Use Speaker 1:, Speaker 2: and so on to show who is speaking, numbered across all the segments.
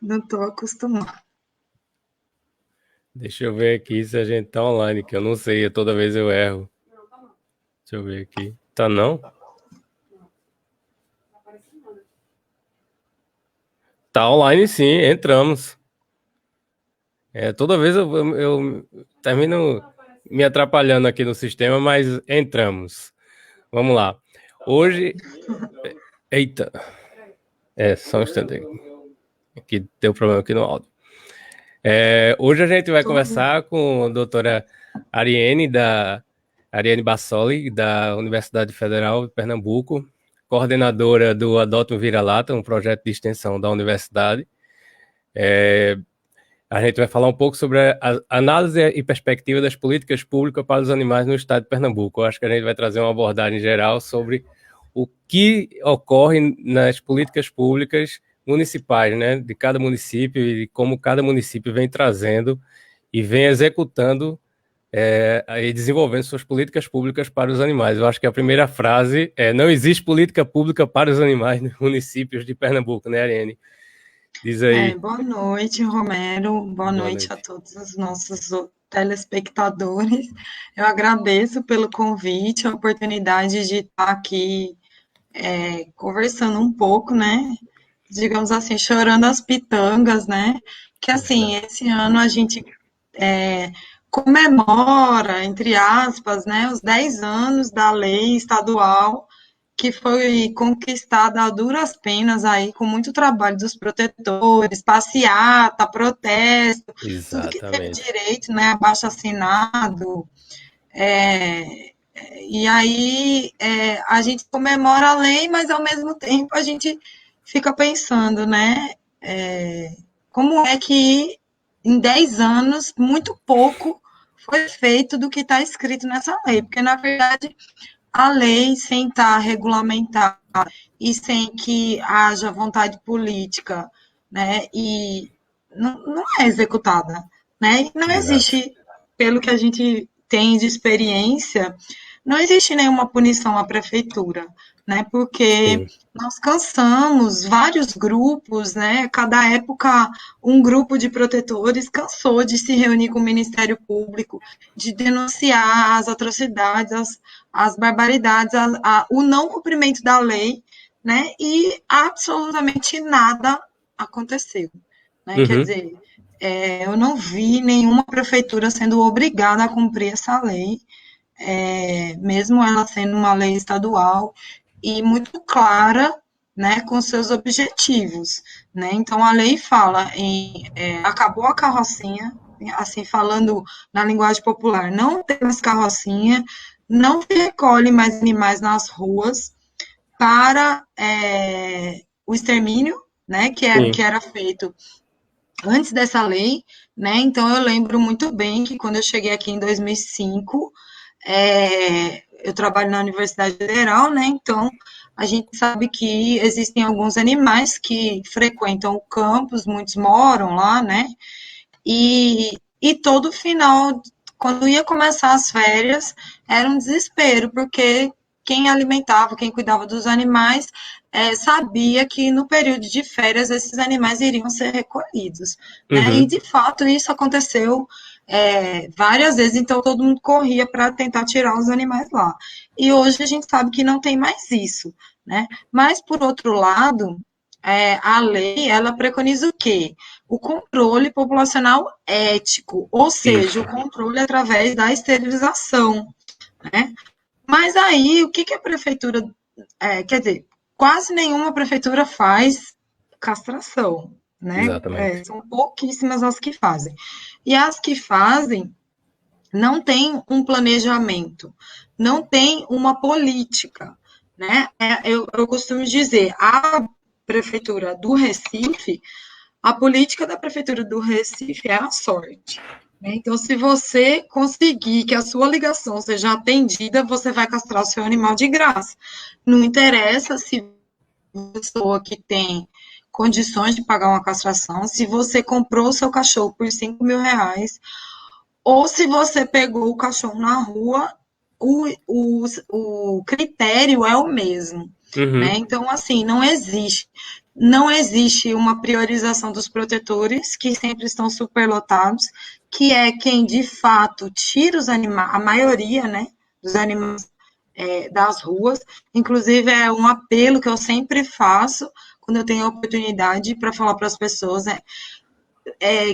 Speaker 1: Não estou acostumada.
Speaker 2: Deixa eu ver aqui se a gente tá online, que eu não sei, toda vez eu erro. Deixa eu ver aqui. Tá não? Tá online sim, entramos. Toda vez eu termino me atrapalhando aqui no sistema, mas entramos. Vamos lá. Hoje. Eita. Só um instante aí. Aqui deu problema aqui no áudio. Hoje a gente vai
Speaker 1: Tudo.
Speaker 2: conversar com a doutora Ariane Bassoli, da Universidade Federal de Pernambuco, coordenadora do Adota um Vira-Lata, um projeto de extensão da universidade. A gente vai falar um pouco sobre a análise e perspectiva das políticas públicas para os animais no estado de Pernambuco. Eu acho que a gente vai trazer uma abordagem geral sobre o que ocorre nas políticas públicas municipais, né, de cada município e como cada município vem trazendo e vem executando e desenvolvendo suas políticas públicas para os animais. Eu acho que a primeira frase é: não existe política pública para os animais nos municípios de Pernambuco, né, Ariane? Diz aí.
Speaker 1: Boa noite, Romero. Boa
Speaker 2: Boa
Speaker 1: noite a
Speaker 2: noite.
Speaker 1: todos os nossos telespectadores. Eu agradeço pelo convite, a oportunidade de estar aqui conversando um pouco, né? Digamos assim, chorando as pitangas, né? Que assim,
Speaker 2: Verdade.
Speaker 1: esse ano a gente comemora, entre aspas, né, os 10 anos da lei estadual que foi conquistada a duras penas aí, com muito trabalho dos protetores, passeata, protesto, tudo que teve
Speaker 2: Exatamente.
Speaker 1: direito, né, abaixo assinado. E aí a gente comemora a lei, mas ao mesmo tempo a gente fica pensando, né, como é que em 10 anos, muito pouco foi feito do que está escrito nessa lei, porque na verdade a lei, sem estar regulamentada e sem que haja vontade política, né, e não é executada, né? E não
Speaker 2: Exato.
Speaker 1: existe, pelo que a gente tem de experiência, não existe nenhuma punição à prefeitura, né? Porque
Speaker 2: Sim.
Speaker 1: nós cansamos, vários grupos, né? Cada época um grupo de protetores cansou de se reunir com o Ministério Público, de denunciar as atrocidades, as barbaridades, o não cumprimento da lei, né? E absolutamente nada aconteceu, né? Quer
Speaker 2: Uhum.
Speaker 1: dizer, eu não vi nenhuma prefeitura sendo obrigada a cumprir essa lei, mesmo ela sendo uma lei estadual e muito clara, né, com seus objetivos, né? Então a lei fala em acabou a carrocinha, assim falando na linguagem popular, não tem mais carrocinha, não se recolhe mais animais nas ruas para o extermínio, né,
Speaker 2: Sim.
Speaker 1: que era feito antes dessa lei, né? Então eu lembro muito bem que quando eu cheguei aqui em 2005, eu trabalho na Universidade Federal, né? Então a gente sabe que existem alguns animais que frequentam o campus, muitos moram lá, né? E todo final, quando ia começar as férias, era um desespero, porque quem alimentava, quem cuidava dos animais, sabia que no período de férias esses animais iriam ser recolhidos, né? E
Speaker 2: Uhum.
Speaker 1: de fato isso aconteceu várias vezes, então todo mundo corria para tentar tirar os animais lá. E hoje a gente sabe que não tem mais isso, né? Mas por outro lado, a lei ela preconiza o quê? O controle populacional ético, ou seja, o
Speaker 2: Isso.
Speaker 1: controle através da esterilização, né? Mas aí, o que, que a prefeitura, quer dizer, quase nenhuma prefeitura faz castração, né?
Speaker 2: Exatamente.
Speaker 1: São pouquíssimas as que fazem. E as que fazem não tem um planejamento, não tem uma política, né? Eu costumo dizer, a prefeitura do Recife, a política da prefeitura do Recife é a sorte, né? Então, se você conseguir que a sua ligação seja atendida, você vai castrar o seu animal de graça. Não interessa se a pessoa que tem condições de pagar uma castração, se você comprou o seu cachorro por R$ 5.000, ou se você pegou o cachorro na rua, o critério é o mesmo, né?
Speaker 2: Uhum.
Speaker 1: Então, assim, não existe. não existe uma priorização dos protetores, que sempre estão superlotados, que é quem, de fato, tira os animais, a maioria, né, dos animais das ruas. Inclusive, é um apelo que eu sempre faço, quando eu tenho a oportunidade, para falar para as pessoas,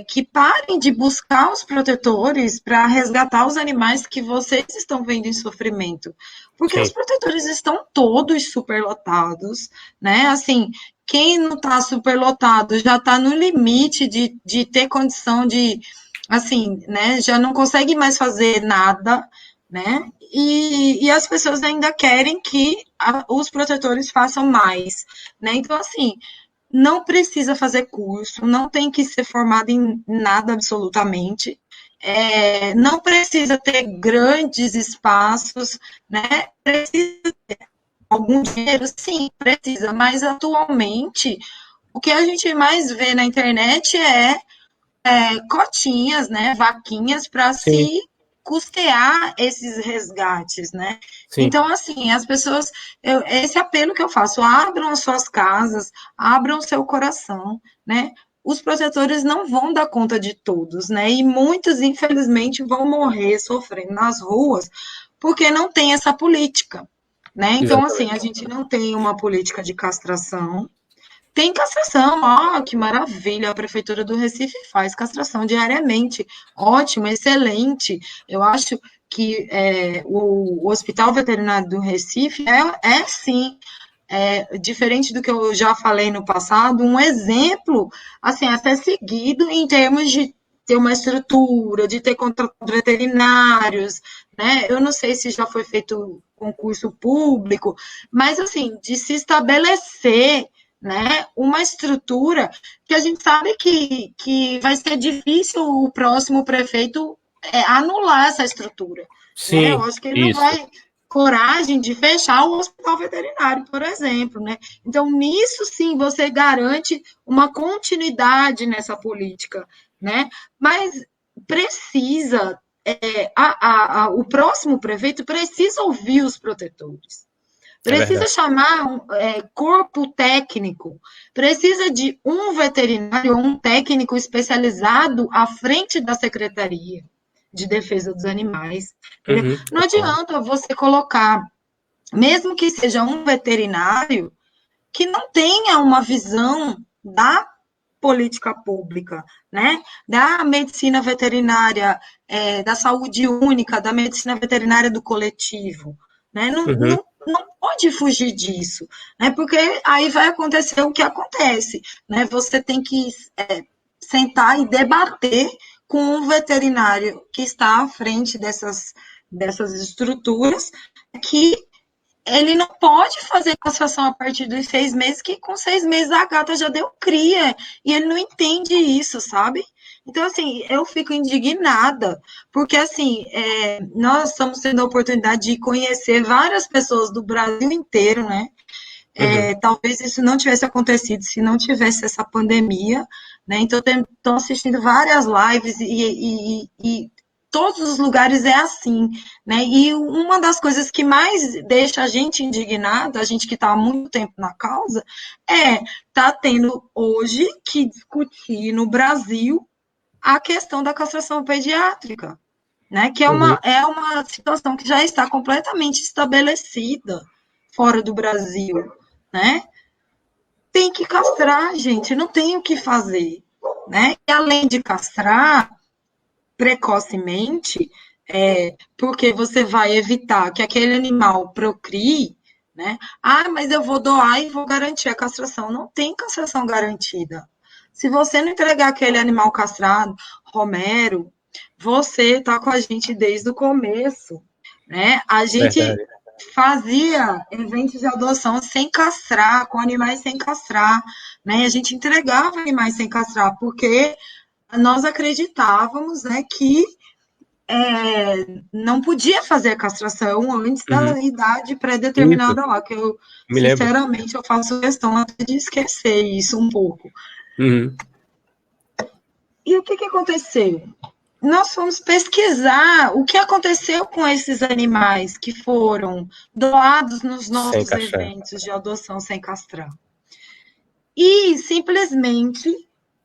Speaker 1: que parem de buscar os protetores para resgatar os animais que vocês estão vendo em sofrimento. Porque
Speaker 2: Sim.
Speaker 1: os protetores estão todos superlotados, né? Assim, quem não está superlotado já está no limite de ter condição de, assim, né? Já não consegue mais fazer nada, né? E as pessoas ainda querem que os protetores façam mais, né? Então, assim, não precisa fazer curso, não tem que ser formado em nada absolutamente, não precisa ter grandes espaços, né? Precisa ter algum dinheiro, sim, precisa, mas atualmente o que a gente mais vê na internet cotinhas, né? Vaquinhas para
Speaker 2: Sim,
Speaker 1: se custear esses resgates, né?
Speaker 2: sim.
Speaker 1: Então, assim, as pessoas, esse apelo que eu faço, abram as suas casas, abram seu coração, né? Os protetores não vão dar conta de todos, né? E muitos, infelizmente, vão morrer sofrendo nas ruas porque não tem essa política, né? Então, assim, a
Speaker 2: Exatamente.
Speaker 1: gente não tem uma política de castração. Tem castração, ó, que maravilha, a Prefeitura do Recife faz castração diariamente, ótimo, excelente. Eu acho que o Hospital Veterinário do Recife sim, diferente do que eu já falei no passado, um exemplo, assim, a ser seguido em termos de ter uma estrutura, de ter contratado veterinários, né? Eu não sei se já foi feito concurso público, mas, assim, de se estabelecer, né, uma estrutura que a gente sabe que vai ser difícil o próximo prefeito anular essa estrutura, né? Eu
Speaker 2: Sim,
Speaker 1: acho que ele não
Speaker 2: isso.
Speaker 1: vai coragem de fechar o hospital veterinário, por exemplo, né? Então, nisso sim, você garante uma continuidade nessa política, né? Mas precisa, o próximo prefeito precisa ouvir os protetores.
Speaker 2: É
Speaker 1: Precisa
Speaker 2: verdade.
Speaker 1: chamar corpo técnico, precisa de um veterinário ou um técnico especializado à frente da Secretaria de Defesa dos Animais. Entendeu?
Speaker 2: Uhum,
Speaker 1: Não
Speaker 2: concordo.
Speaker 1: adianta você colocar, mesmo que seja um veterinário, que não tenha uma visão da política pública, né? Da medicina veterinária, da saúde única, da medicina veterinária do coletivo, né? Não,
Speaker 2: Uhum,
Speaker 1: não pode fugir disso, né? Porque aí vai acontecer o que acontece, né? Você tem que sentar e debater com o veterinário que está à frente dessas estruturas, que ele não pode fazer castração a partir dos 6 meses, que com 6 meses a gata já deu cria, e ele não entende isso, sabe? Então, assim, eu fico indignada, porque, assim, nós estamos tendo a oportunidade de conhecer várias pessoas do Brasil inteiro, né?
Speaker 2: uhum.
Speaker 1: Talvez isso não tivesse acontecido se não tivesse essa pandemia, né? Então, estou assistindo várias lives e todos os lugares é assim, né? E uma das coisas que mais deixa a gente indignada, a gente que está há muito tempo na causa, tá tendo hoje que discutir no Brasil a questão da castração pediátrica, né? Que
Speaker 2: Uhum.
Speaker 1: é uma situação que já está completamente estabelecida fora do Brasil, né? Tem que castrar, gente, não tem o que fazer, né? E além de castrar precocemente, porque você vai evitar que aquele animal procrie, né? Ah, mas eu vou doar e vou garantir a castração. Não tem castração garantida. Se você não entregar aquele animal castrado, Romero, você está com a gente desde o começo, né? A gente
Speaker 2: Verdade.
Speaker 1: fazia eventos de adoção sem castrar, com animais sem castrar, né? A gente entregava animais sem castrar, porque nós acreditávamos, né, que não podia fazer a castração antes
Speaker 2: Uhum.
Speaker 1: da idade
Speaker 2: Isso,
Speaker 1: pré-determinada lá, que eu,
Speaker 2: me lembro.
Speaker 1: sinceramente, eu faço questão até de esquecer isso um pouco.
Speaker 2: Uhum.
Speaker 1: E o que aconteceu? Nós fomos pesquisar o que aconteceu com esses animais que foram doados nos
Speaker 2: Sem
Speaker 1: nossos
Speaker 2: castrar.
Speaker 1: eventos de adoção sem castrar. E simplesmente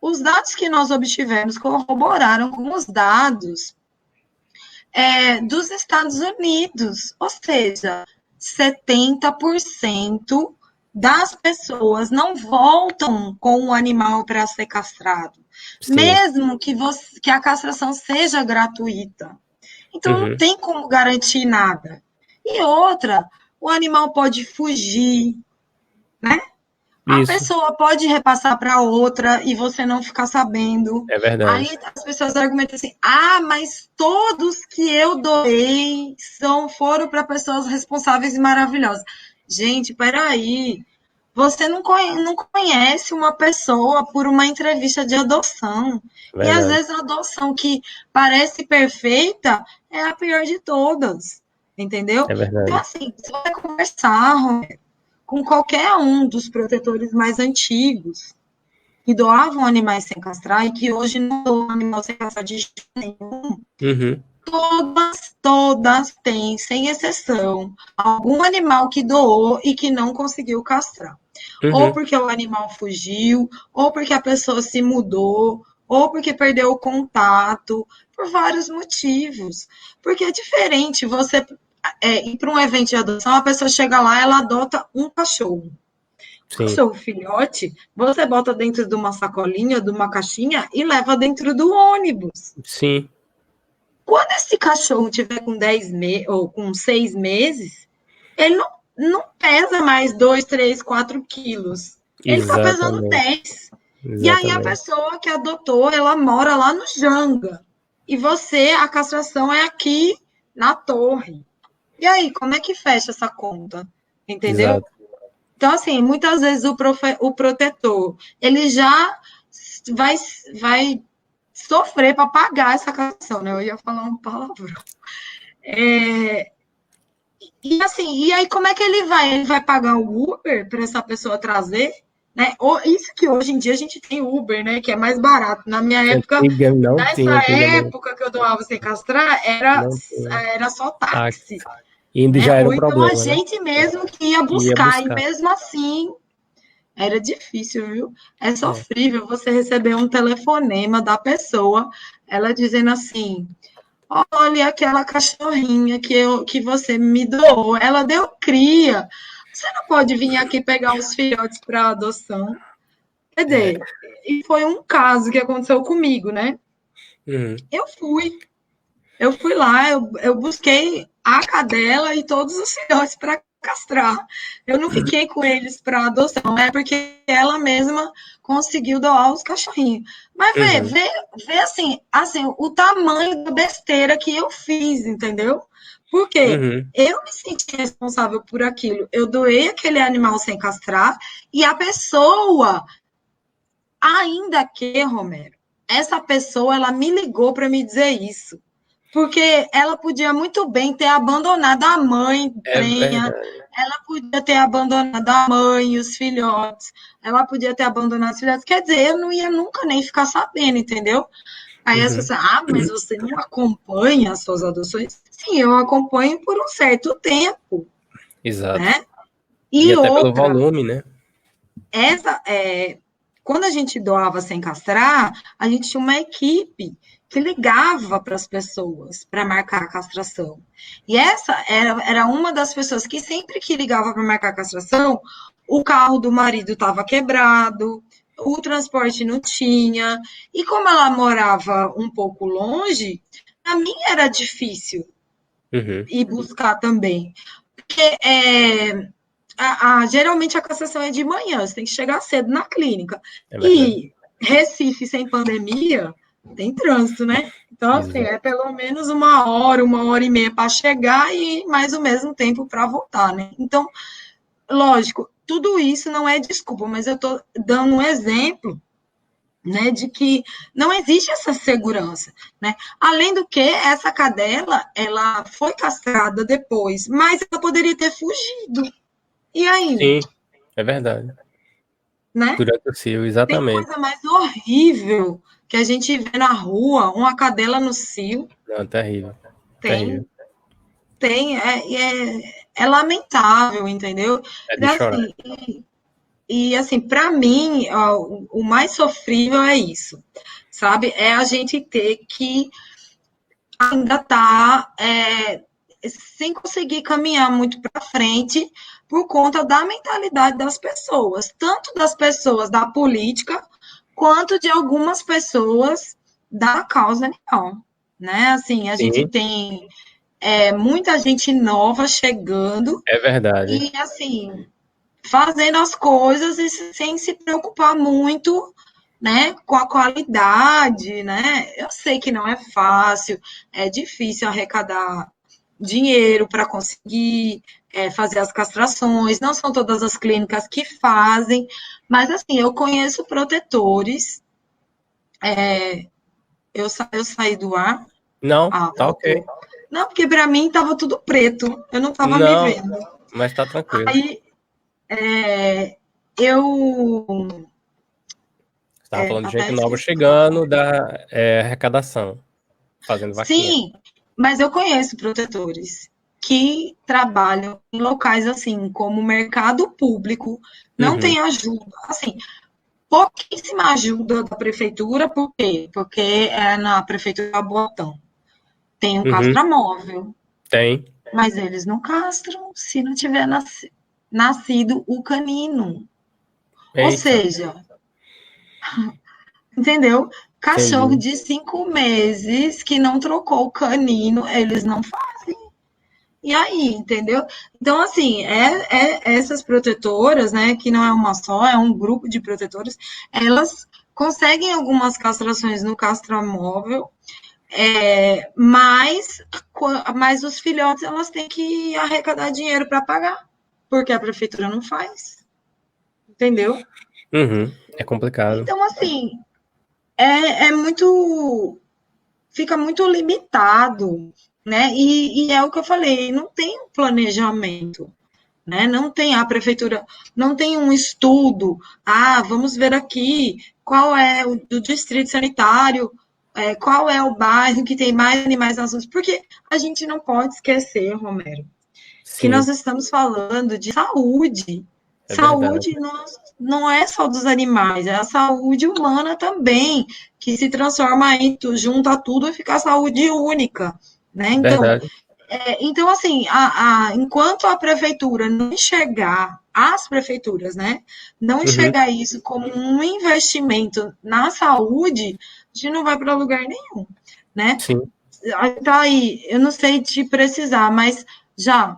Speaker 1: os dados que nós obtivemos corroboraram com os dados dos Estados Unidos, ou seja, 70% das pessoas não voltam com o animal para ser castrado,
Speaker 2: Sim.
Speaker 1: mesmo que a castração seja gratuita. Então, não tem como garantir nada. E outra, o animal pode fugir, né? A
Speaker 2: Isso,
Speaker 1: pessoa pode repassar para outra e você não ficar sabendo.
Speaker 2: é verdade.
Speaker 1: Aí as pessoas argumentam assim: mas todos que eu doei foram para pessoas responsáveis e maravilhosas. Gente, peraí. Você não conhece uma pessoa por uma entrevista de adoção. E às
Speaker 2: Verdade.
Speaker 1: vezes a adoção que parece perfeita é a pior de todas. Entendeu?
Speaker 2: É
Speaker 1: Então,
Speaker 2: verdade.
Speaker 1: assim, você vai conversar, Romero, com qualquer um dos protetores mais antigos que doavam animais sem castrar e que hoje não doam animal sem castrar de jeito nenhum,
Speaker 2: Uhum.
Speaker 1: todas têm, sem exceção, algum animal que doou e que não conseguiu castrar. Ou
Speaker 2: Uhum.
Speaker 1: porque o animal fugiu, ou porque a pessoa se mudou, ou porque perdeu o contato, por vários motivos. Porque é diferente você ir para um evento de adoção, a pessoa chega lá, ela adota um cachorro. O
Speaker 2: Sim.
Speaker 1: cachorro filhote, você bota dentro de uma sacolinha, de uma caixinha e leva dentro do ônibus.
Speaker 2: Sim.
Speaker 1: Quando esse cachorro tiver com 10 meses ou com 6 meses, ele não pesa mais 2, 3, 4 quilos. Ele está pesando
Speaker 2: Exatamente.
Speaker 1: 10. E aí a
Speaker 2: Exatamente.
Speaker 1: pessoa que adotou, ela mora lá no Janga. E você, a castração é aqui na torre. E aí, como é que fecha essa conta? Entendeu?
Speaker 2: Exato.
Speaker 1: Então, assim, muitas vezes o protetor, ele já vai sofrer para pagar essa castração, né? Eu ia falar um palavrão. E assim, e aí como é que ele vai? Ele vai pagar o Uber para essa pessoa trazer? Né? Isso que hoje em dia a gente tem Uber, né? Que é mais barato. Na minha época,
Speaker 2: Não tinha,
Speaker 1: nessa
Speaker 2: antigamente
Speaker 1: época que eu doava sem castrar, era,
Speaker 2: não tinha.
Speaker 1: era só
Speaker 2: Táxi.
Speaker 1: táxi.
Speaker 2: E ainda já
Speaker 1: Né?
Speaker 2: era
Speaker 1: Ou
Speaker 2: um
Speaker 1: então a
Speaker 2: problema, né?
Speaker 1: gente mesmo que ia
Speaker 2: Ia
Speaker 1: buscar, e
Speaker 2: buscar.
Speaker 1: mesmo assim era difícil, viu? É
Speaker 2: É.
Speaker 1: sofrível você receber um telefonema da pessoa, ela dizendo assim: olha aquela cachorrinha que você me doou, ela deu cria. Você não pode vir aqui pegar os filhotes para adoção. Quer
Speaker 2: É.
Speaker 1: dizer, e foi um caso que aconteceu comigo, né?
Speaker 2: Uhum.
Speaker 1: Eu fui lá, eu busquei a cadela e todos os filhotes para castrar. Eu não fiquei com eles para adoção, é porque ela mesma conseguiu doar os cachorrinhos. Mas
Speaker 2: Uhum.
Speaker 1: vê assim, o tamanho da besteira que eu fiz, entendeu? Porque
Speaker 2: Uhum.
Speaker 1: eu me senti responsável por aquilo. Eu doei aquele animal sem castrar e a pessoa, ainda que, Romero, essa pessoa, ela me ligou para me dizer isso. Porque ela podia muito bem ter abandonado a mãe
Speaker 2: É
Speaker 1: prenha,
Speaker 2: verdade.
Speaker 1: ela podia ter abandonado a mãe e os filhotes, ela podia ter abandonado os filhotes. Quer dizer, eu não ia nunca nem ficar sabendo, entendeu? Aí as
Speaker 2: Uhum.
Speaker 1: pessoas, mas você não acompanha as suas adoções? Sim, eu acompanho por um certo tempo,
Speaker 2: Exato.
Speaker 1: né?
Speaker 2: E
Speaker 1: E
Speaker 2: até pelo
Speaker 1: outra,
Speaker 2: volume, né?
Speaker 1: quando a gente doava sem castrar, a gente tinha uma equipe que ligava para as pessoas para marcar a castração. E essa era uma das pessoas que sempre que ligava para marcar a castração, o carro do marido estava quebrado, o transporte não tinha. E como ela morava um pouco longe, para mim era difícil
Speaker 2: Uhum.
Speaker 1: ir buscar também. Porque geralmente a castração é de manhã, você tem que chegar cedo na clínica.
Speaker 2: É verdade.
Speaker 1: E Recife sem pandemia, tem trânsito, né? Então, assim, é
Speaker 2: Exato.
Speaker 1: pelo menos uma hora e meia para chegar e mais o mesmo tempo para voltar, né? Então, lógico, tudo isso não é desculpa, mas eu estou dando um exemplo, né, de que não existe essa segurança, né? Além do que, essa cadela, ela foi castrada depois, mas ela poderia ter fugido. E aí,
Speaker 2: Sim, é verdade.
Speaker 1: né?
Speaker 2: Durante o cio,
Speaker 1: Tem
Speaker 2: exatamente.
Speaker 1: coisa mais horrível que a gente vê na rua, uma cadela no cio.
Speaker 2: Não, terrível. Terrível.
Speaker 1: Tem, tem, é lamentável, entendeu?
Speaker 2: É de
Speaker 1: Então,
Speaker 2: chorar.
Speaker 1: assim, E assim, para mim, ó, o mais sofrível é isso, sabe? É a gente ter que ainda estar sem conseguir caminhar muito para frente por conta da mentalidade das pessoas, tanto das pessoas da política quanto de algumas pessoas da causa animal, né? Assim, a gente
Speaker 2: Sim,
Speaker 1: tem muita gente nova chegando
Speaker 2: é verdade.
Speaker 1: e assim fazendo as coisas e sem se preocupar muito, né, com a qualidade, né? Eu sei que não é fácil, é difícil arrecadar dinheiro para conseguir fazer as castrações, não são todas as clínicas que fazem, mas assim, eu conheço protetores, eu saí do ar,
Speaker 2: Não, tá ok.
Speaker 1: voltou. Não, porque para mim estava tudo preto, eu não estava me
Speaker 2: Não,
Speaker 1: vendo.
Speaker 2: mas tá tranquilo.
Speaker 1: Aí eu
Speaker 2: Você tava falando de gente
Speaker 1: até
Speaker 2: nova
Speaker 1: esqueci o que eu estava
Speaker 2: chegando
Speaker 1: falando.
Speaker 2: da arrecadação, fazendo vaquinha.
Speaker 1: Sim, mas eu conheço protetores que trabalham em locais assim, como o mercado público, não
Speaker 2: Uhum,
Speaker 1: tem ajuda, assim, pouquíssima ajuda da prefeitura, por quê? Porque é na prefeitura de Jaboatão. Tem o
Speaker 2: uhum,
Speaker 1: castramóvel,
Speaker 2: tem.
Speaker 1: mas eles não castram se não tiver nascido o canino. Ou
Speaker 2: Eita,
Speaker 1: seja, entendeu? Cachorro
Speaker 2: entendi.
Speaker 1: de 5 meses que não trocou o canino, eles não fazem. E aí, entendeu? Então, assim, essas protetoras, né, que não é uma só, é um grupo de protetoras, elas conseguem algumas castrações no castramóvel, mas os filhotes elas têm que arrecadar dinheiro para pagar, porque a prefeitura não faz, entendeu?
Speaker 2: Uhum, é complicado.
Speaker 1: Então, assim, é muito fica muito limitado, né? E é o que eu falei, não tem um planejamento, né? Não tem a prefeitura, não tem um estudo. Ah, vamos ver aqui qual é o do distrito sanitário, qual é o bairro que tem mais animais assuntos, porque a gente não pode esquecer, Romero, que nós
Speaker 2: Sim,
Speaker 1: estamos falando de saúde.
Speaker 2: é verdade.
Speaker 1: Saúde não é só dos animais, é a saúde humana também, que se transforma em, junta tudo e fica a saúde única. Né?
Speaker 2: Verdade.
Speaker 1: Então, assim, enquanto a prefeitura não enxergar, as prefeituras, né, não
Speaker 2: Uhum,
Speaker 1: enxergar isso como um investimento na saúde, a gente não vai para lugar nenhum, né?
Speaker 2: sim.
Speaker 1: Tá aí, eu não sei te precisar, mas já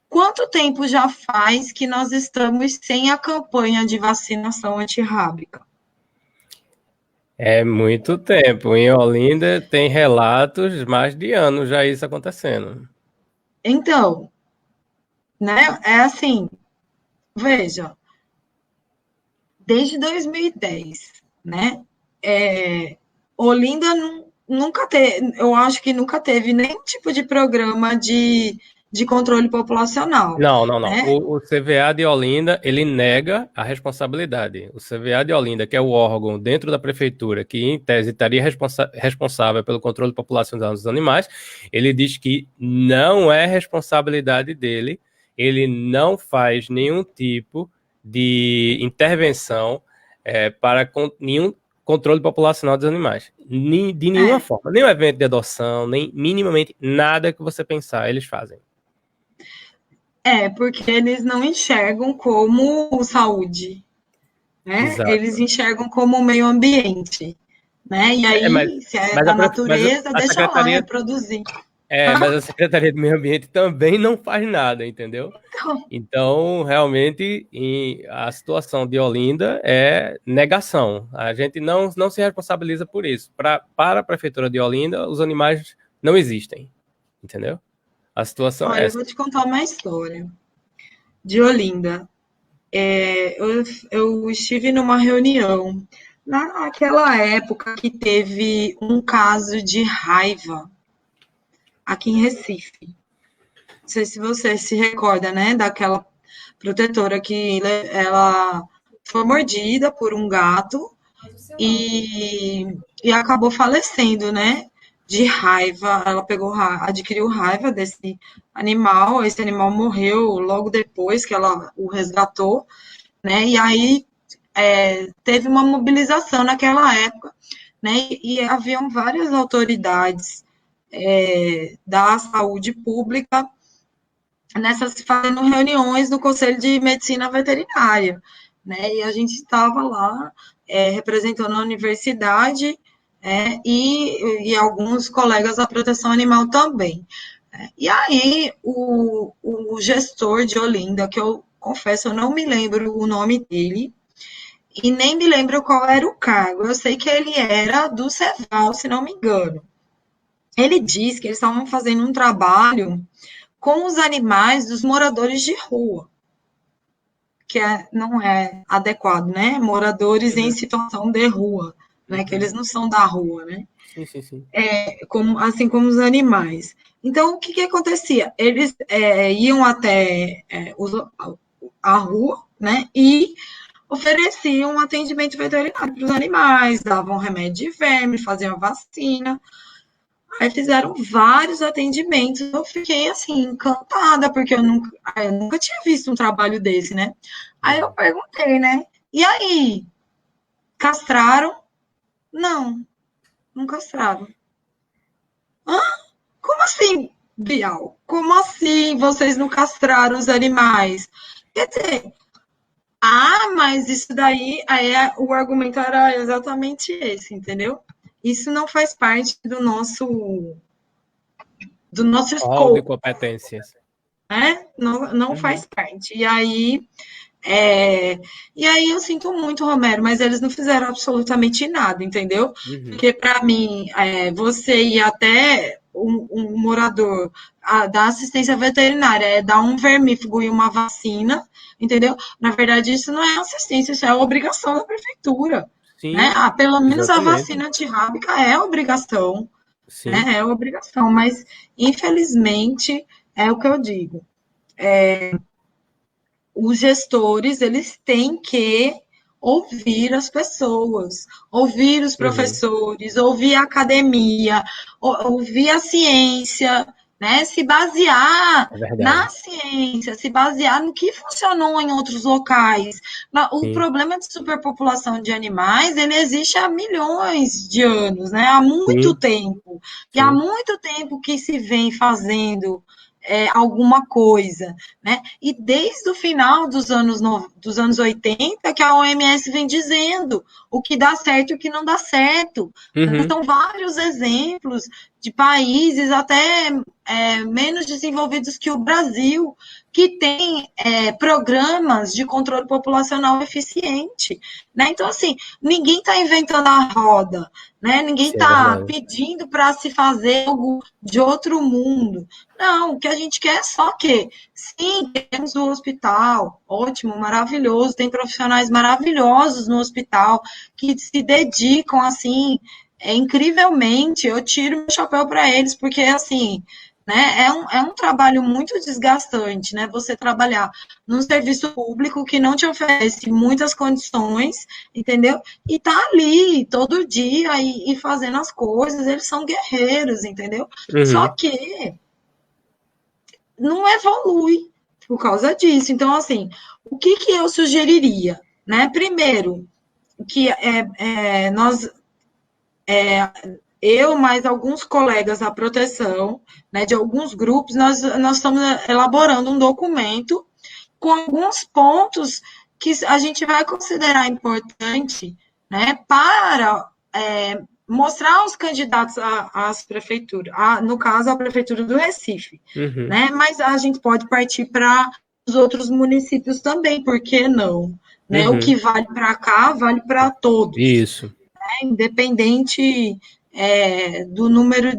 Speaker 1: quanto tempo já faz que nós estamos sem a campanha de vacinação antirrábica?
Speaker 2: É muito tempo. Em Olinda tem relatos mais de anos já isso acontecendo.
Speaker 1: Então, né, é assim, veja, desde 2010, né, Olinda nunca teve, eu acho que nunca teve nenhum tipo de programa de controle populacional,
Speaker 2: Não, não, não.
Speaker 1: né?
Speaker 2: O CVA de Olinda, ele nega a responsabilidade. O CVA de Olinda, que é o órgão dentro da prefeitura que, em tese, estaria responsável pelo controle populacional dos animais, ele diz que não é responsabilidade dele, ele não faz nenhum tipo de intervenção para nenhum controle populacional dos animais. De nenhuma
Speaker 1: É,
Speaker 2: forma. Nem o evento de adoção, nem minimamente nada que você pensar, eles fazem.
Speaker 1: porque eles não enxergam como saúde, né? Eles
Speaker 2: Exato.
Speaker 1: enxergam como meio ambiente, né? E
Speaker 2: É,
Speaker 1: aí, se é
Speaker 2: mas,
Speaker 1: da natureza,
Speaker 2: a
Speaker 1: deixa lá
Speaker 2: Secretaria.
Speaker 1: reproduzir.
Speaker 2: Mas a Secretaria do Meio Ambiente também não faz nada, entendeu?
Speaker 1: Então,
Speaker 2: Então, realmente, a situação de Olinda é negação. A gente não se responsabiliza por isso. Para a Prefeitura de Olinda, os animais não existem, entendeu? A situação é
Speaker 1: olha, eu
Speaker 2: essa.
Speaker 1: vou te contar uma história de Olinda. Eu estive numa reunião naquela época que teve um caso de raiva aqui em Recife. Não sei se você se recorda, né, daquela protetora que ela foi mordida por um gato e acabou falecendo, né, de raiva. Ela adquiriu raiva desse animal. Esse animal morreu logo depois que ela o resgatou. né? E aí teve uma mobilização naquela época, né? E haviam várias autoridades da saúde pública fazendo reuniões no Conselho de Medicina Veterinária, né? E a gente estava lá representando a universidade e alguns colegas da proteção animal também. E aí, o gestor de Olinda, que eu confesso, eu não me lembro o nome dele, e nem me lembro qual era o cargo. Eu sei que ele era do Ceval, se não me engano. Ele disse que eles estavam fazendo um trabalho com os animais dos moradores de rua, que não é adequado, né? Moradores em situação de rua, né? Que eles não são da rua, né?
Speaker 2: Sim, sim, sim.
Speaker 1: Assim como os animais. Então, o que acontecia? Eles iam até a rua, né? E ofereciam um atendimento veterinário para os animais, davam remédio de verme, faziam vacina. Aí fizeram vários atendimentos. Eu fiquei assim, encantada, porque eu nunca tinha visto um trabalho desse, né? Aí eu perguntei, né? E aí? Castraram? Não, não castraram. Hã? Como assim, Bial? Como assim vocês não castraram os animais? Quer dizer, mas isso daí, o argumento era exatamente esse, entendeu? Isso não faz parte do nosso
Speaker 2: Hall de
Speaker 1: escopo,
Speaker 2: competências.
Speaker 1: né? Não faz parte. E aí eu sinto muito, Romero, mas eles não fizeram absolutamente nada, entendeu? Porque para mim, você ir até um morador da assistência veterinária, dar um vermífugo e uma vacina, entendeu? Na verdade, isso não é assistência, isso é obrigação da prefeitura.
Speaker 2: Sim,
Speaker 1: Né? Pelo menos a
Speaker 2: exatamente.
Speaker 1: vacina antirrábica é obrigação.
Speaker 2: Sim.
Speaker 1: É obrigação, mas infelizmente é o que eu digo. Os gestores, eles têm que ouvir as pessoas, ouvir os professores, ouvir a academia, ouvir a ciência, né? Se basear na ciência, se basear no que funcionou em outros locais. O problema de superpopulação de animais, ele existe há milhões de anos, né? Há muito tempo. E há muito tempo que se vem fazendo alguma coisa, né? E desde o final dos anos 80 que a OMS vem dizendo o que dá certo e o que não dá certo. São vários exemplos de países até menos desenvolvidos que o Brasil, que tem programas de controle populacional eficiente, né? Então, assim, ninguém está inventando a roda, né? Ninguém está pedindo para se fazer algo de outro mundo. Não, o que a gente quer é só que, sim, temos o hospital, ótimo, maravilhoso, tem profissionais maravilhosos no hospital que se dedicam, assim, incrivelmente, eu tiro meu chapéu para eles, porque, assim, né, é um trabalho muito desgastante, né, você trabalhar num serviço público que não te oferece muitas condições, entendeu? E tá ali todo dia e fazendo as coisas, eles são guerreiros, entendeu? Só que não evolui por causa disso. Então, assim, o que eu sugeriria? Né? Primeiro, que eu mais alguns colegas da proteção, né, de alguns grupos, nós estamos elaborando um documento com alguns pontos que a gente vai considerar importante, né, para mostrar aos candidatos às prefeituras, no caso, a Prefeitura do Recife, né? Mas a gente pode partir para os outros municípios também, por que não? Né? O que vale para cá, vale para todos.
Speaker 2: Isso.
Speaker 1: Né? Independente do número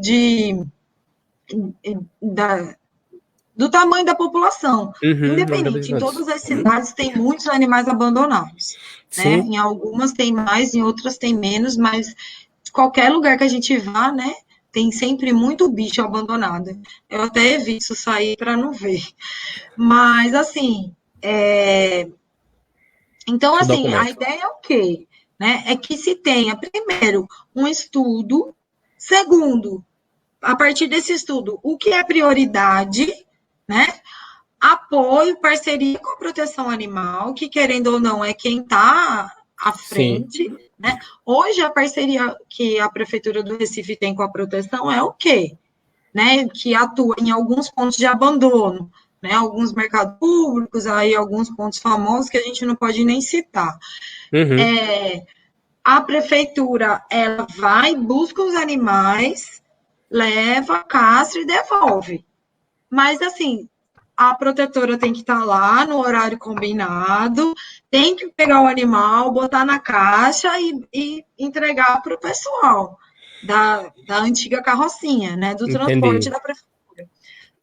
Speaker 1: do tamanho da população. Independente, em todas as cidades tem muitos animais abandonados. Né? Em algumas tem mais, em outras tem menos, mas qualquer lugar que a gente vá, né, tem sempre muito bicho abandonado. Eu até evito sair para não ver. Mas, assim, então, assim, a ideia é o quê? Né? É que se tenha, primeiro, um estudo, segundo, a partir desse estudo, o que é prioridade, né? apoio, parceria com a proteção animal, que querendo ou não é quem está à frente, sim, né? Hoje a parceria que a Prefeitura do Recife tem com a proteção é o quê? Né? Que atua em alguns pontos de abandono, né? Alguns mercados públicos, aí alguns pontos famosos que a gente não pode nem citar. A Prefeitura, ela vai, busca os animais, leva, castra e devolve. Mas, assim, a protetora tem que estar lá no horário combinado, tem que pegar o animal, botar na caixa e entregar para o pessoal da antiga carrocinha, né, do transporte da prefeitura.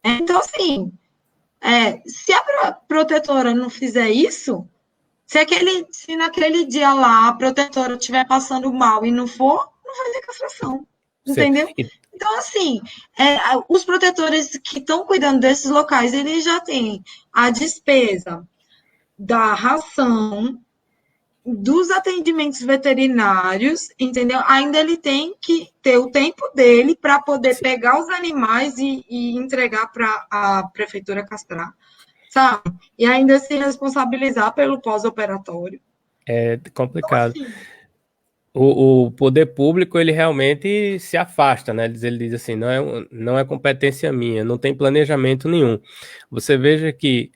Speaker 1: Então, assim, se a protetora não fizer isso, se naquele dia lá a protetora estiver passando mal e não for, não vai ter castração, entendeu? Então, assim, os protetores que estão cuidando desses locais, eles já têm a despesa da ração, dos atendimentos veterinários, entendeu? Ainda ele tem que ter o tempo dele para poder pegar os animais e entregar para a prefeitura castrar, sabe? E ainda se responsabilizar pelo pós-operatório.
Speaker 2: É complicado. Então, assim, o poder público, ele realmente se afasta, né? Ele diz assim, não é competência minha, não tem planejamento nenhum. Você veja que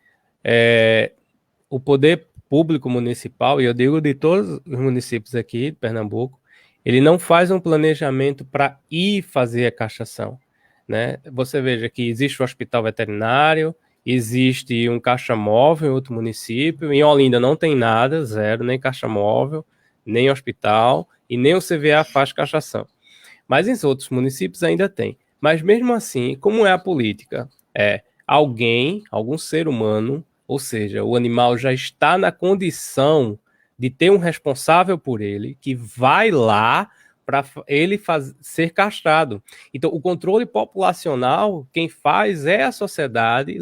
Speaker 2: o poder público municipal, e eu digo de todos os municípios aqui de Pernambuco, ele não faz um planejamento para ir fazer a castração, né? Você veja que existe o hospital veterinário, existe um caixa móvel em outro município, em Olinda não tem nada, zero, nem caixa móvel, nem hospital, e nem o CVA faz castração. Mas em outros municípios ainda tem. Mas mesmo assim, como é a política? Algum ser humano, ou seja, o animal já está na condição de ter um responsável por ele, que vai lá para ele ser castrado. Então, o controle populacional, quem faz é a sociedade,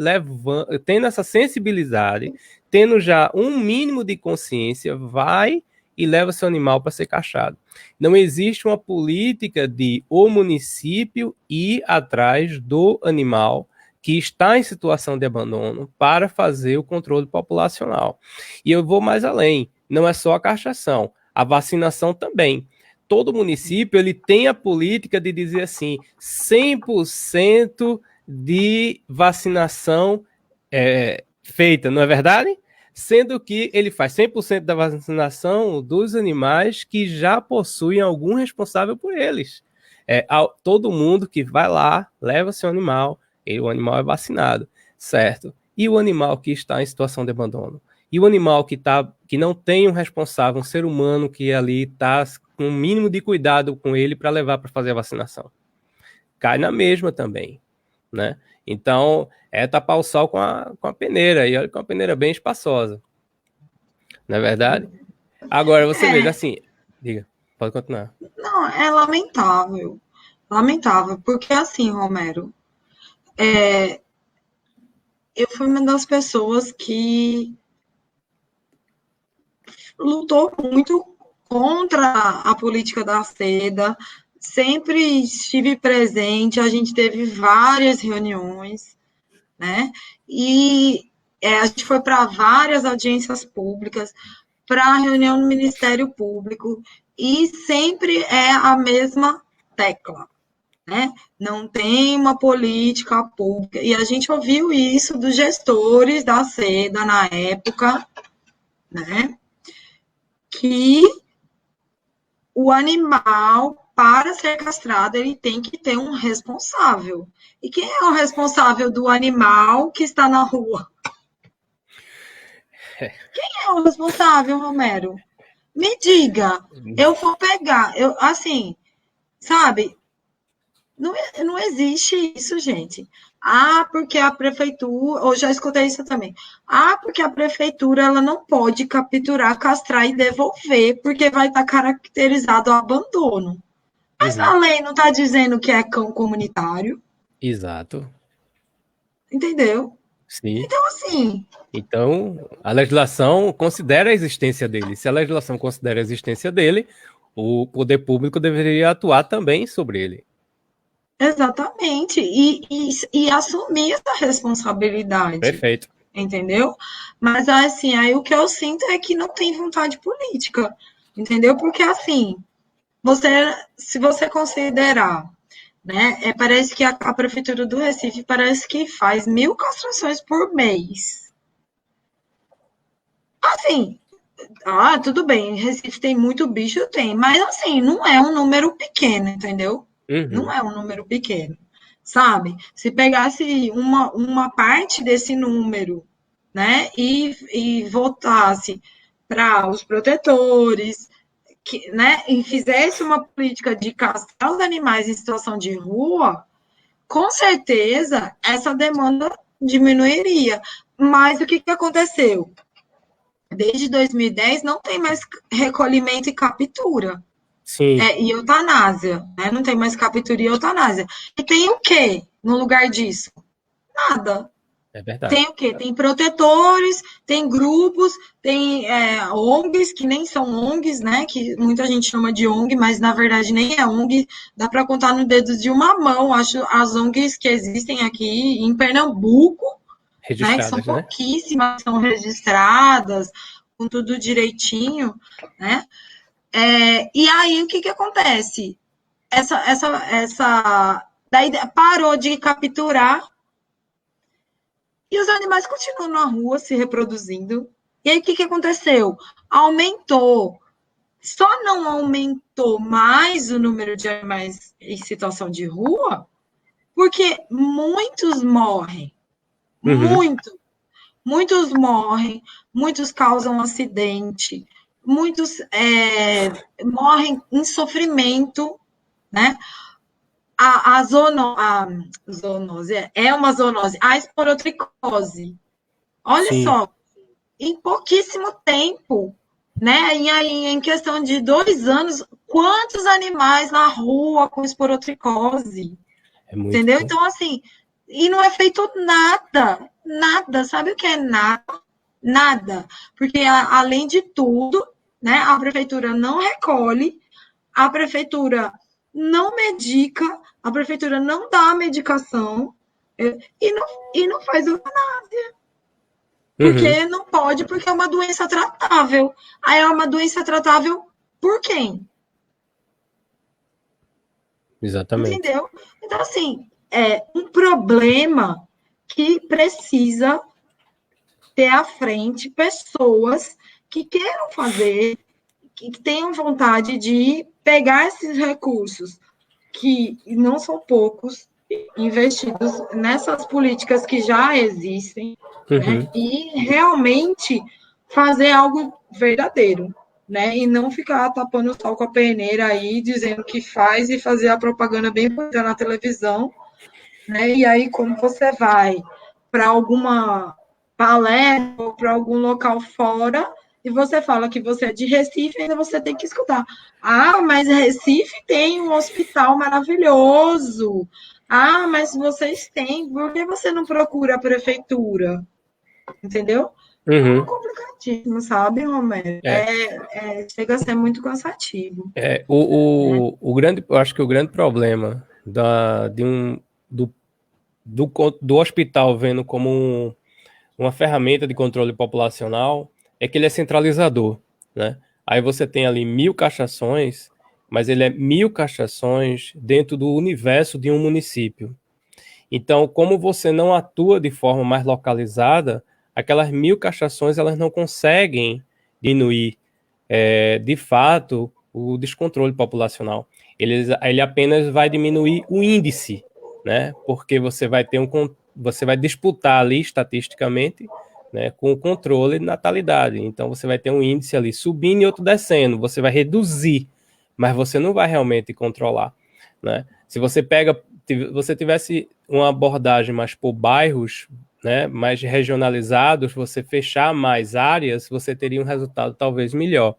Speaker 2: tendo essa sensibilidade, tendo já um mínimo de consciência, vai e leva seu animal para ser castrado. Não existe uma política de o município ir atrás do animal que está em situação de abandono para fazer o controle populacional. E eu vou mais além, não é só a castração, a vacinação também. Todo município ele tem a política de dizer assim, 100% de vacinação feita, não é verdade? Sendo que ele faz 100% da vacinação dos animais que já possuem algum responsável por eles. Todo mundo que vai lá, leva seu animal, o animal é vacinado, certo? E o animal que está em situação de abandono? E o animal que não tem um responsável, um ser humano que ali está com o mínimo de cuidado com ele para levar para fazer a vacinação? Cai na mesma também, né? Então, tapar o sol com a peneira, e olha que é uma peneira bem espaçosa. Não é verdade? Agora, você veja, assim, diga, pode continuar.
Speaker 1: Não, é lamentável. Lamentável, porque assim, Romero, eu fui uma das pessoas que lutou muito contra a política da seda, sempre estive presente, a gente teve várias reuniões, né? E a gente foi para várias audiências públicas, para a reunião no Ministério Público, e sempre é a mesma tecla, né? Não tem uma política pública, e a gente ouviu isso dos gestores da seda na época, né? Que o animal, para ser castrado, ele tem que ter um responsável. E quem é o responsável do animal que está na rua? Quem é o responsável, Romero? Me diga. Eu vou pegar. Assim, sabe? Não existe isso, gente. Porque a prefeitura, eu já escutei isso também. Porque a prefeitura ela não pode capturar, castrar e devolver, porque vai estar caracterizado o abandono. Mas a lei não está dizendo que é cão comunitário.
Speaker 2: Exato.
Speaker 1: Entendeu?
Speaker 2: Sim.
Speaker 1: Então, assim.
Speaker 2: Então, a legislação considera a existência dele. Se a legislação considera a existência dele, o poder público deveria atuar também sobre ele.
Speaker 1: Exatamente. E assumir essa responsabilidade,
Speaker 2: Perfeito.
Speaker 1: entendeu? Mas, assim, aí o que eu sinto é que não tem vontade política, entendeu? Porque, assim, você, se você considerar, né, parece que a Prefeitura do Recife parece que faz 1.000 castrações por mês. Assim, tudo bem, Recife tem muito bicho, tem, mas assim, não é um número pequeno, entendeu? Não
Speaker 2: Uhum.
Speaker 1: é um número pequeno, sabe? Se pegasse uma parte desse número, né, e voltasse para os protetores, que, né, e fizesse uma política de castrar os animais em situação de rua, com certeza essa demanda diminuiria. Mas o que, que aconteceu? Desde 2010 não tem mais recolhimento e captura.
Speaker 2: Sim,
Speaker 1: E eutanásia, né? Não tem mais captura e eutanásia. E tem o quê no lugar disso? Nada.
Speaker 2: é verdade.
Speaker 1: Tem o quê? Tem protetores, tem grupos, tem ONGs, que nem são ONGs, né? Que muita gente chama de ONG, mas na verdade nem é ONG. Dá para contar no dedo de uma mão, acho, as ONGs que existem aqui em Pernambuco, né? Que são
Speaker 2: Registradas, né?
Speaker 1: pouquíssimas, são registradas, com tudo direitinho, né? E aí, o que que acontece? Daí parou de capturar e os animais continuam na rua se reproduzindo. E aí, o que que aconteceu? Aumentou. Só não aumentou mais o número de animais em situação de rua porque muitos morrem.
Speaker 2: Uhum.
Speaker 1: Muito. Muitos morrem, muitos causam acidente, muitos morrem em sofrimento, né? A zoonose é uma zoonose, a esporotricose. Olha
Speaker 2: Sim,
Speaker 1: só, em pouquíssimo tempo, né? E aí, em questão de 2 anos, quantos animais na rua com esporotricose?
Speaker 2: é muito,
Speaker 1: Entendeu?
Speaker 2: pô.
Speaker 1: Então, assim, e não é feito nada, nada. Sabe o que é nada? Nada. Porque, além de tudo, né, a prefeitura não recolhe, a prefeitura não medica, a prefeitura não dá a medicação e não, e não faz eutanásia.
Speaker 2: Uhum.
Speaker 1: Porque não pode, porque é uma doença tratável. Aí é uma doença tratável por quem?
Speaker 2: Exatamente.
Speaker 1: Entendeu? Então, assim, é um problema que precisa ter à frente pessoas que queiram fazer, que tenham vontade de pegar esses recursos, que não são poucos, investidos nessas políticas que já existem, né?
Speaker 2: Uhum.
Speaker 1: E realmente fazer algo verdadeiro, né? E não ficar tapando o sol com a peneira aí, dizendo que faz e fazer a propaganda bem bonita na televisão, né? E aí, quando você vai para alguma palestra ou para algum local fora e você fala que você é de Recife, ainda você tem que escutar. Ah, mas Recife tem um hospital maravilhoso. Ah, mas vocês têm. Por que você não procura a prefeitura? Entendeu? Então é
Speaker 2: Uhum.
Speaker 1: complicadíssimo, sabe, Romero?
Speaker 2: É,
Speaker 1: Chega a ser muito cansativo.
Speaker 2: o grande, eu acho que o grande problema do, do hospital vendo como uma ferramenta de controle populacional é que ele é centralizador, né? Aí você tem ali 1.000 castrações, mas ele é 1.000 castrações dentro do universo de um município. Então, como você não atua de forma mais localizada, aquelas 1.000 castrações elas não conseguem diminuir de fato o descontrole populacional. Ele apenas vai diminuir o índice, né? Porque você vai disputar ali estatisticamente, né, com o controle de natalidade. Então você vai ter um índice ali subindo e outro descendo. Você vai reduzir, mas você não vai realmente controlar, né? Se você tivesse uma abordagem mais por bairros, né, mais regionalizados, você fechar mais áreas, você teria um resultado talvez melhor.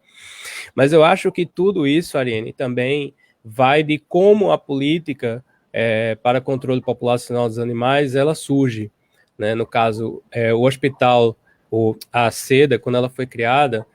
Speaker 2: Mas eu acho que tudo isso, Ariane, também vai de como a política para controle populacional dos animais ela surge. Né? No caso, o hospital, a SEDA, quando ela foi criada,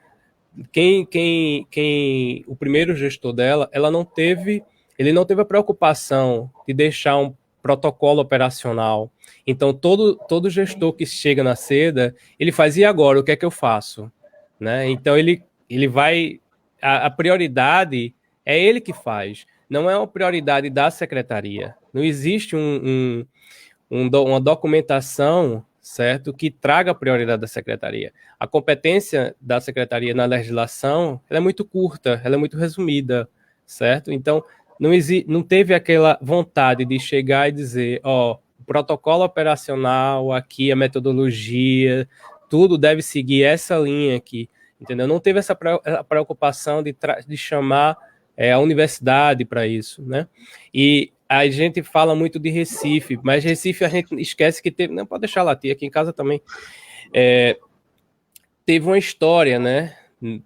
Speaker 2: o primeiro gestor dela, ela não teve Ele não teve a preocupação de deixar um protocolo operacional. Então, todo gestor que chega na seda, ele faz, e agora, o que é que eu faço? Né? Então, ele vai... A prioridade é ele que faz, não é uma prioridade da secretaria. Não existe uma documentação, certo, que traga a prioridade da secretaria. A competência da secretaria na legislação, ela é muito curta, ela é muito resumida, certo? Então, não teve aquela vontade de chegar e dizer, ó, o protocolo operacional aqui, a metodologia, tudo deve seguir essa linha aqui, entendeu? Não teve essa preocupação de chamar a universidade para isso, né? E a gente fala muito de Recife, mas Recife a gente esquece que teve... Não, pode deixar lá, tia, aqui em casa também. Teve uma história, né?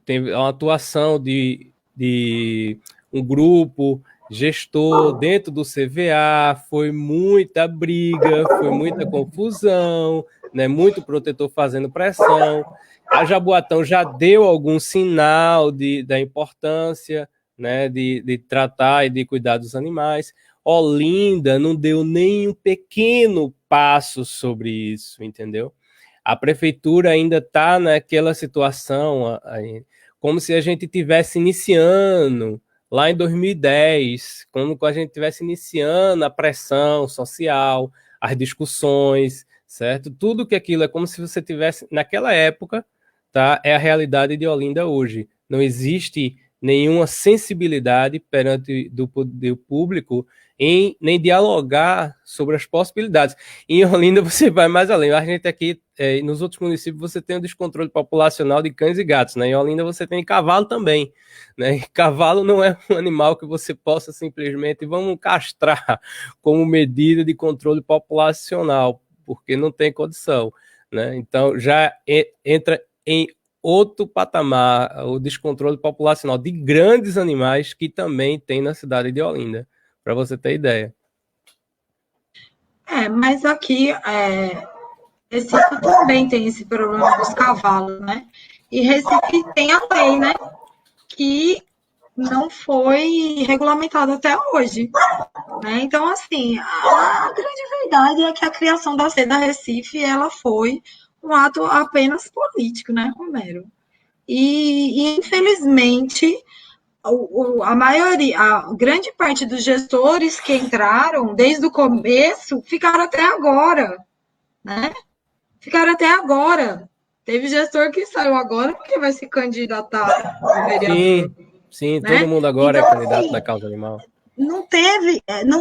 Speaker 2: Teve uma atuação de um grupo gestor dentro do CVA, foi muita briga, foi muita confusão, né? Muito protetor fazendo pressão. A Jaboatão já deu algum sinal da importância, né, de tratar e de cuidar dos animais. Olinda não deu nem um pequeno passo sobre isso, entendeu? A prefeitura ainda está naquela situação, como se a gente tivesse iniciando lá em 2010, como a gente tivesse iniciando a pressão social, as discussões, certo? Tudo que aquilo é como se você tivesse naquela época, tá? É a realidade de Olinda hoje. Não existe nenhuma sensibilidade perante do público em nem dialogar sobre as possibilidades. Em Olinda você vai mais além. A gente aqui, nos outros municípios, você tem o descontrole populacional de cães e gatos, né? Em Olinda você tem cavalo também, né? E cavalo não é um animal que você possa simplesmente vamos castrar como medida de controle populacional, porque não tem condição, né? Então já entra em outro patamar, o descontrole populacional de grandes animais que também tem na cidade de Olinda, para você ter ideia.
Speaker 1: Mas aqui, Recife também tem esse problema dos cavalos, né? E Recife tem a lei, né? Que não foi regulamentada até hoje, né? Então, assim, a grande verdade é que a criação da seda Recife, ela foi um ato apenas político, né, Romero? E infelizmente, a maioria, a grande parte dos gestores que entraram desde o começo ficaram até agora, né? Ficaram até agora. Teve gestor que saiu agora porque vai se candidatar a vereador,
Speaker 2: sim, todo
Speaker 1: né?
Speaker 2: mundo agora
Speaker 1: Então,
Speaker 2: é candidato
Speaker 1: assim,
Speaker 2: da causa animal.
Speaker 1: não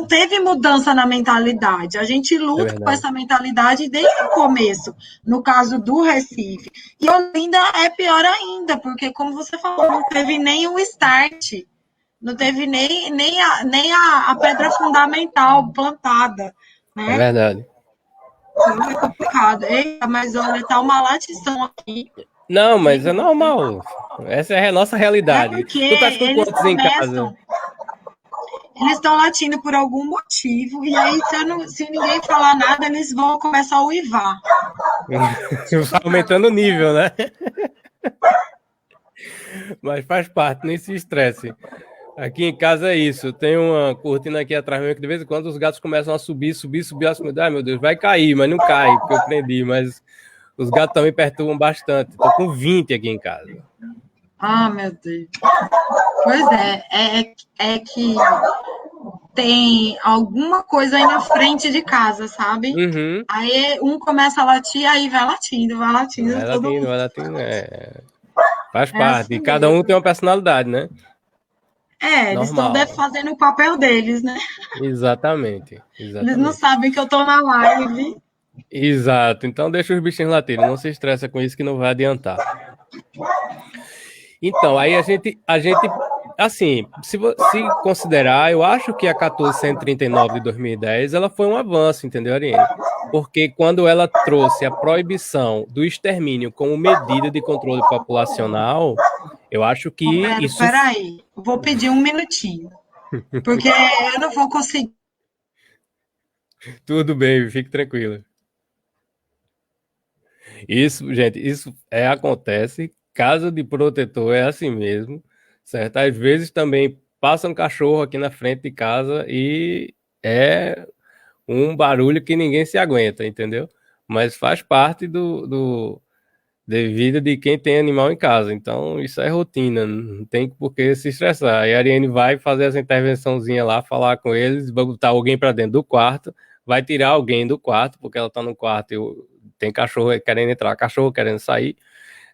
Speaker 1: teve mudança na mentalidade. A gente
Speaker 2: É
Speaker 1: luta com
Speaker 2: verdade.
Speaker 1: essa mentalidade desde o começo, no caso do Recife. E Olinda é pior ainda, porque, como você falou, não teve nem o start, não teve nem a pedra fundamental plantada,
Speaker 2: É
Speaker 1: né?
Speaker 2: verdade.
Speaker 1: Então é complicado. Eita, mas olha, tá uma latição aqui.
Speaker 2: Não, mas é
Speaker 1: Hein?
Speaker 2: normal. Essa é a nossa
Speaker 1: É
Speaker 2: realidade.
Speaker 1: porque
Speaker 2: Tu estás com
Speaker 1: eles
Speaker 2: quantos em casa?
Speaker 1: começam, eles estão latindo por algum motivo, e aí, se ninguém falar nada, eles vão começar a uivar.
Speaker 2: Vai aumentando o nível, né? Mas faz parte, nem se estresse. Aqui em casa é isso. Tem uma cortina aqui atrás mesmo que de vez em quando os gatos começam a subir, subir, subir. Ai, meu Deus, vai cair, mas não cai, porque eu prendi. Mas os gatos também perturbam bastante. Tô com 20 aqui em casa.
Speaker 1: Ah, meu Deus. Pois é que tem alguma coisa aí na frente de casa, sabe?
Speaker 2: Uhum.
Speaker 1: Aí um começa a latir, aí vai latindo todo mundo.
Speaker 2: Vai latindo. Faz
Speaker 1: É
Speaker 2: parte.
Speaker 1: assim
Speaker 2: E cada um tem
Speaker 1: mesmo.
Speaker 2: uma personalidade, né?
Speaker 1: Eles estão
Speaker 2: Normal.
Speaker 1: fazendo o papel deles, né?
Speaker 2: Exatamente.
Speaker 1: Eles não
Speaker 2: Exatamente.
Speaker 1: sabem que eu tô na live.
Speaker 2: Exato. Então deixa os bichinhos latirem. Não se estressa com isso que não vai adiantar. Então, aí a gente assim, se considerar, eu acho que a 1439 de 2010, ela foi um avanço, entendeu, Ariane? Porque quando ela trouxe a proibição do extermínio como medida de controle populacional, eu acho que
Speaker 1: Romero,
Speaker 2: isso...
Speaker 1: peraí. Vou pedir um minutinho. Porque eu não vou conseguir.
Speaker 2: Tudo bem, fique tranquilo. Isso, gente, isso acontece. Casa de protetor é assim mesmo, certo? Às vezes também passa um cachorro aqui na frente de casa e é um barulho que ninguém se aguenta, entendeu? Mas faz parte da vida de quem tem animal em casa. Então, isso é rotina, não tem por que se estressar. E a Ariane vai fazer essa intervençãozinha lá, falar com eles, vai botar alguém para dentro do quarto, vai tirar alguém do quarto, porque ela tá no quarto e tem cachorro querendo entrar, cachorro querendo sair,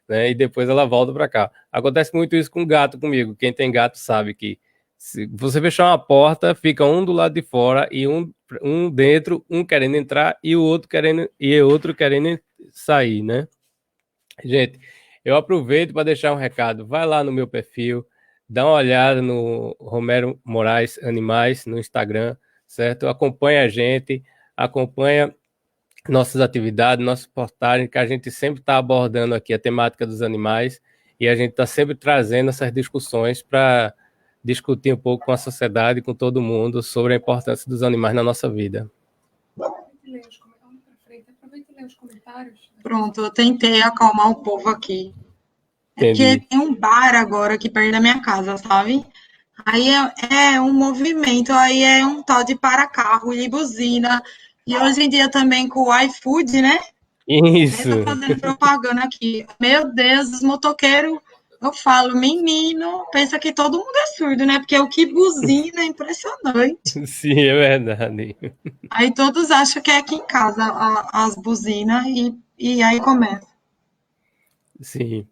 Speaker 2: né? E depois ela volta para cá. Acontece muito isso com gato comigo. Quem tem gato sabe que se você fechar uma porta, fica um do lado de fora e um dentro, um querendo entrar e o outro querendo sair, né? Gente, eu aproveito para deixar um recado. Vai lá no meu perfil, dá uma olhada no Romero Moraes Animais no Instagram, certo? Acompanha a gente, acompanha nossas atividades, nossos portais, que a gente sempre está abordando aqui a temática dos animais e a gente está sempre trazendo essas discussões para discutir um pouco com a sociedade, com todo mundo, sobre a importância dos animais na nossa vida.
Speaker 1: Aproveita e lê os comentários. Pronto, eu tentei acalmar o povo aqui.
Speaker 2: Entendi.
Speaker 1: É porque tem um bar agora aqui perto da minha casa, sabe? Aí é um movimento, aí é um tal de para-carro e buzina. E hoje em dia também com o iFood, né?
Speaker 2: Isso.
Speaker 1: Ele tá fazendo propaganda aqui. Meu Deus, os motoqueiros, eu falo, menino, pensa que todo mundo é surdo, né? Porque o que buzina é impressionante.
Speaker 2: Sim, é verdade.
Speaker 1: Aí todos acham que é aqui em casa as buzinas e aí começa.
Speaker 2: Sim.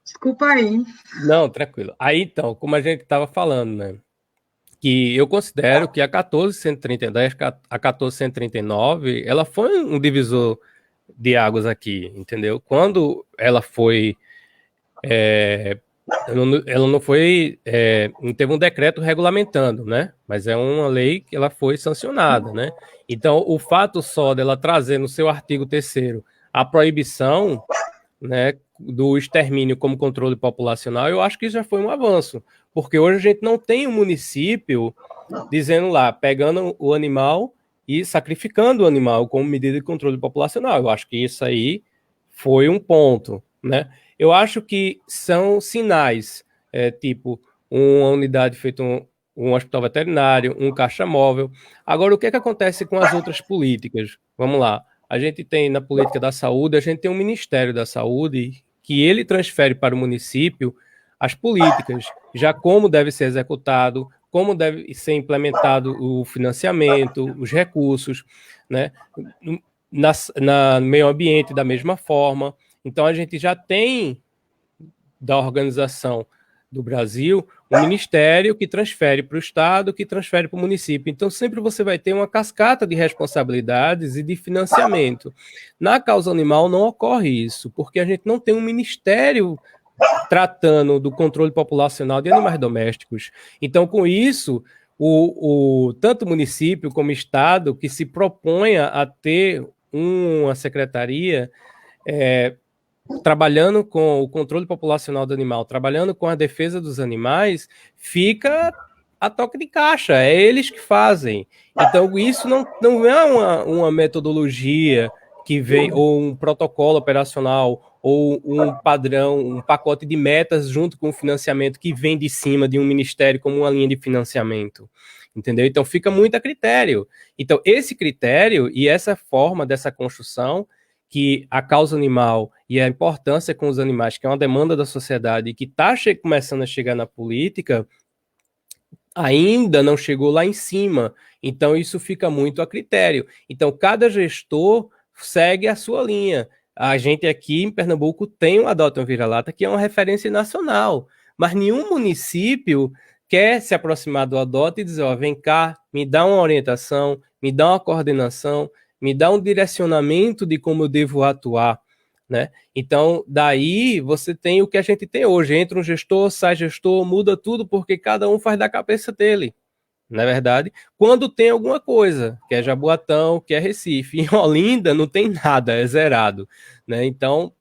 Speaker 1: Desculpa aí.
Speaker 2: Não, tranquilo. Aí, então, como a gente estava falando, né? Que eu considero que a 14.132, a 14.139, ela foi um divisor de águas aqui, entendeu? Quando ela foi... ela não foi... não teve um decreto regulamentando, né? Mas é uma lei que ela foi sancionada, né? Então, o fato só dela trazer no seu artigo 3º a proibição, né, do extermínio como controle populacional, eu acho que isso já foi um avanço, porque hoje a gente não tem um município dizendo lá, pegando o animal e sacrificando o animal como medida de controle populacional. Eu acho que isso aí foi um ponto, né? Eu acho que são sinais, tipo uma unidade feita um hospital veterinário, um caixa móvel. Agora, o que é que acontece com as outras políticas? Vamos lá. A gente tem na política da saúde, a gente tem um Ministério da Saúde que ele transfere para o município as políticas, já como deve ser executado, como deve ser implementado o financiamento, os recursos, né? Na meio ambiente da mesma forma. Então a gente já tem da organização do Brasil um ministério que transfere para o estado, que transfere para o município. Então sempre você vai ter uma cascata de responsabilidades e de financiamento. Na causa animal não ocorre isso, porque a gente não tem um ministério tratando do controle populacional de animais domésticos. Então, com isso, tanto o município como o estado que se proponha a ter uma secretaria trabalhando com o controle populacional do animal, trabalhando com a defesa dos animais, fica a toque de caixa, é eles que fazem. Então, isso não é uma metodologia que vem, ou um protocolo operacional, ou um padrão, um pacote de metas junto com o financiamento que vem de cima de um ministério como uma linha de financiamento. Entendeu? Então, fica muito a critério. Então, esse critério e essa forma dessa construção que a causa animal e a importância com os animais, que é uma demanda da sociedade e que está começando a chegar na política, ainda não chegou lá em cima. Então, isso fica muito a critério. Então, cada gestor segue a sua linha. A gente aqui em Pernambuco tem o Adota um Vira-Lata, que é uma referência nacional, mas nenhum município quer se aproximar do Adota e dizer, ó, vem cá, me dá uma orientação, me dá uma coordenação, me dá um direcionamento de como eu devo atuar, né? Então, daí você tem o que a gente tem hoje. Entra um gestor, sai gestor, muda tudo, porque cada um faz da cabeça dele, não é verdade? Quando tem alguma coisa, que é Jaboatão, que é Recife. Em Olinda não tem nada, é zerado, né? Então,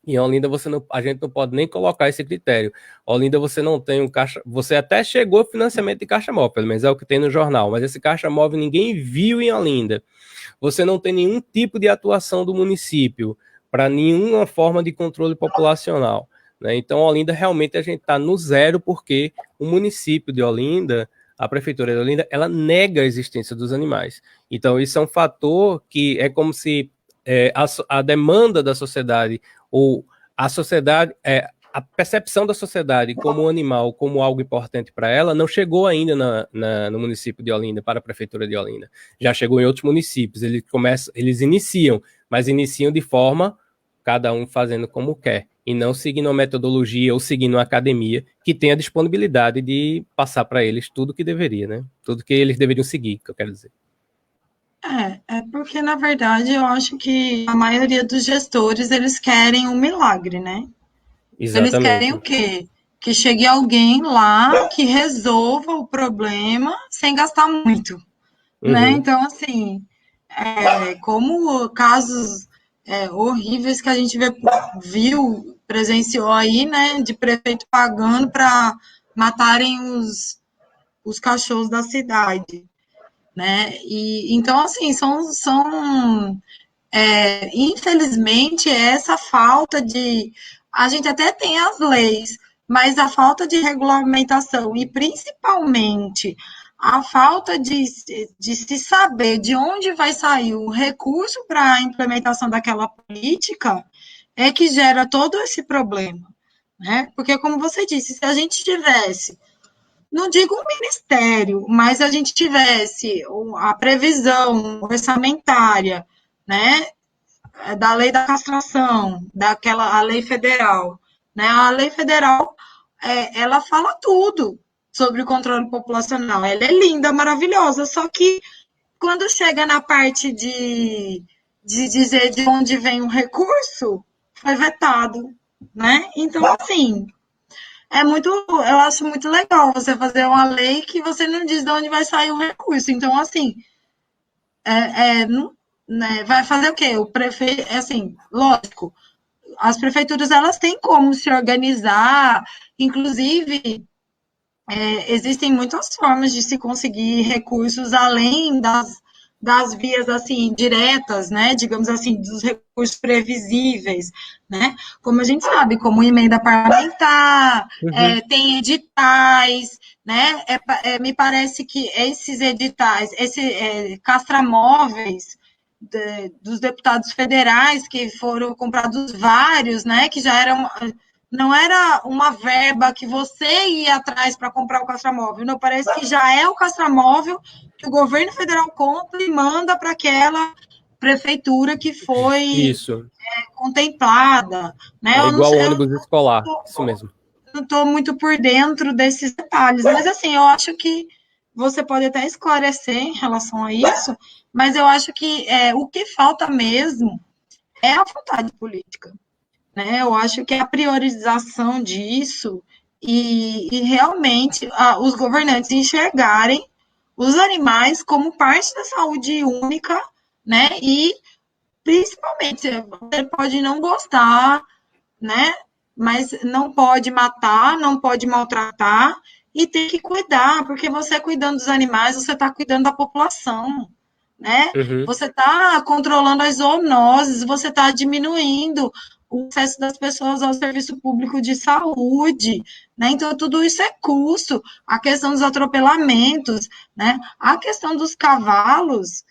Speaker 2: em Olinda a gente não pode nem colocar esse critério. Olinda você não tem um caixa, você até chegou ao financiamento de caixa móvel, pelo menos é o que tem no jornal, mas esse caixa móvel ninguém viu em Olinda. Você não tem nenhum tipo de atuação do município para nenhuma forma de controle populacional, né? Então, Olinda, realmente, a gente está no zero, porque o município de Olinda, a prefeitura de Olinda, ela nega a existência dos animais. Então, isso é um fator que é como se a demanda da sociedade, ou a sociedade, a percepção da sociedade como um animal, como algo importante para ela, não chegou ainda no município de Olinda, para a prefeitura de Olinda. Já chegou em outros municípios. Eles iniciam, mas iniciam de forma, cada um fazendo como quer, e não seguindo uma metodologia ou seguindo uma academia que tenha disponibilidade de passar para eles tudo que deveria, né? Tudo que eles deveriam seguir, que eu quero dizer.
Speaker 1: É porque, na verdade, eu acho que a maioria dos gestores, eles querem um milagre, né? Eles querem
Speaker 2: Exatamente.
Speaker 1: o quê? Que chegue alguém lá que resolva o problema sem gastar muito, né?
Speaker 2: Uhum.
Speaker 1: Então, assim, como casos horríveis que a gente presenciou aí, né? De prefeito pagando para matarem os cachorros da cidade, né? E então, assim, infelizmente, essa falta de. A gente até tem as leis, mas a falta de regulamentação e principalmente a falta de se saber de onde vai sair o recurso para a implementação daquela política é que gera todo esse problema, né? Porque, como você disse, se a gente tivesse, não digo um ministério, mas a gente tivesse a previsão orçamentária, né, da lei da castração, a lei federal, né? A lei federal, ela fala tudo sobre o controle populacional. Ela é linda, maravilhosa, só que quando chega na parte de dizer de onde vem o recurso, foi vetado, né? Então, assim, eu acho muito legal você fazer uma lei que você não diz de onde vai sair o recurso. Então, assim, não, né, vai fazer o quê? O prefeito, assim, lógico, as prefeituras elas têm como se organizar, inclusive existem muitas formas de se conseguir recursos além das vias assim diretas, né? Digamos assim, dos recursos previsíveis, né? Como a gente sabe, como emenda parlamentar, tem editais, né? Me parece que esses editais, castramóveis dos deputados federais que foram comprados vários, né? Que já eram não era uma verba que você ia atrás para comprar o castramóvel, não, parece que já é o castramóvel que o governo federal compra e manda para aquela prefeitura que foi
Speaker 2: Isso.
Speaker 1: contemplada, né?
Speaker 2: É
Speaker 1: Eu não
Speaker 2: igual
Speaker 1: sei,
Speaker 2: ônibus escolar, isso mesmo.
Speaker 1: não estou muito por dentro desses detalhes, mas assim, eu acho que você pode até esclarecer em relação a isso, mas eu acho que o que falta mesmo é a vontade política, né? Eu acho que a priorização disso e realmente os governantes enxergarem os animais como parte da saúde única, né? E principalmente, você pode não gostar, né? Mas não pode matar, não pode maltratar e tem que cuidar, porque você cuidando dos animais, você está cuidando da população, né?
Speaker 2: Uhum.
Speaker 1: Você está controlando as zoonoses, você está diminuindo o acesso das pessoas ao serviço público de saúde, né? Então, tudo isso é custo. A questão dos atropelamentos, né? A questão dos cavalos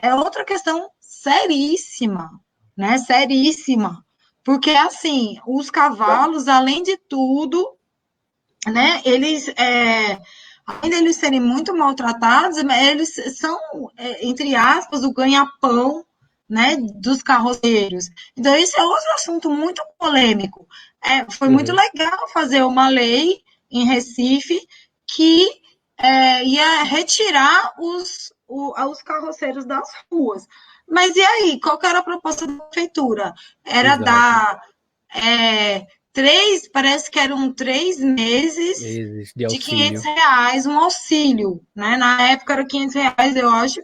Speaker 1: é outra questão seríssima, né? Seríssima. Porque, assim, os cavalos, além de tudo, né, além deles serem muito maltratados, eles são, entre aspas, o ganha-pão, né, dos carroceiros. Então, esse é outro assunto muito polêmico. Foi muito legal fazer uma lei em Recife que ia retirar os carroceiros das ruas. Mas e aí, qual que era a proposta da prefeitura? Era
Speaker 2: Exato.
Speaker 1: dar parece que eram 3 meses
Speaker 2: De
Speaker 1: de
Speaker 2: auxílio.
Speaker 1: R$ 500, um auxílio, né? Na época era R$ 500, eu acho.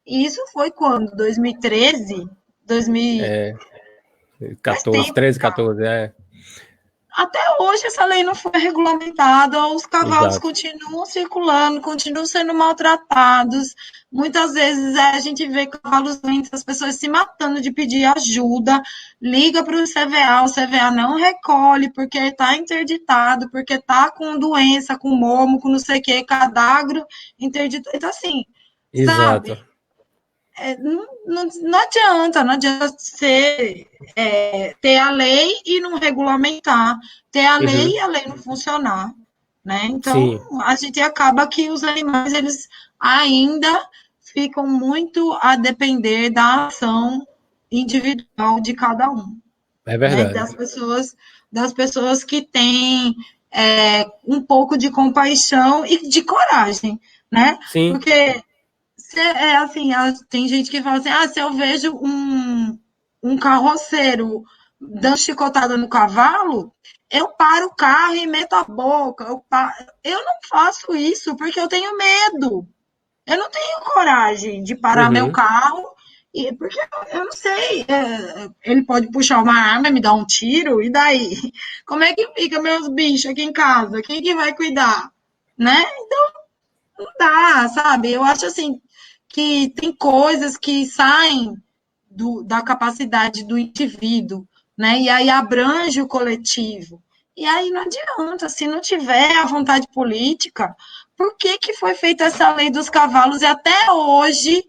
Speaker 1: E isso foi quando? 2013? 2000, faz
Speaker 2: 14,
Speaker 1: tempo
Speaker 2: 13,
Speaker 1: já.
Speaker 2: 14,
Speaker 1: Até hoje essa lei não foi regulamentada, os cavalos
Speaker 2: Exato.
Speaker 1: continuam circulando, continuam sendo maltratados. Muitas vezes a gente vê cavalos doentes, as pessoas se matando de pedir ajuda, liga para o CVA não recolhe porque está interditado, porque está com doença, com mormo, com não sei o que, cadagro interditado. Então, assim,
Speaker 2: Exato.
Speaker 1: sabe? Não adianta ser, ter a lei e não regulamentar, ter a lei
Speaker 2: Uhum.
Speaker 1: e a lei não funcionar, né? Então,
Speaker 2: Sim,
Speaker 1: a gente acaba que os animais, eles ainda ficam muito a depender da ação individual de cada um,
Speaker 2: é
Speaker 1: né?
Speaker 2: verdade.
Speaker 1: Das pessoas que têm um pouco de compaixão e de coragem, né?
Speaker 2: Sim,
Speaker 1: Porque assim, tem gente que fala assim, se eu vejo um carroceiro dando chicotada no cavalo, eu paro o carro e meto a boca. Eu não faço isso porque eu tenho medo. Eu não tenho coragem de parar meu
Speaker 2: uhum.
Speaker 1: carro, porque eu não sei. Ele pode puxar uma arma e me dar um tiro, e daí? Como é que fica meus bichos aqui em casa? Quem que vai cuidar? Né? Dá, sabe? Eu acho assim que tem coisas que saem da capacidade do indivíduo, né? E aí abrange o coletivo. E aí não adianta, se não tiver a vontade política, por que que foi feita essa lei dos cavalos e até hoje,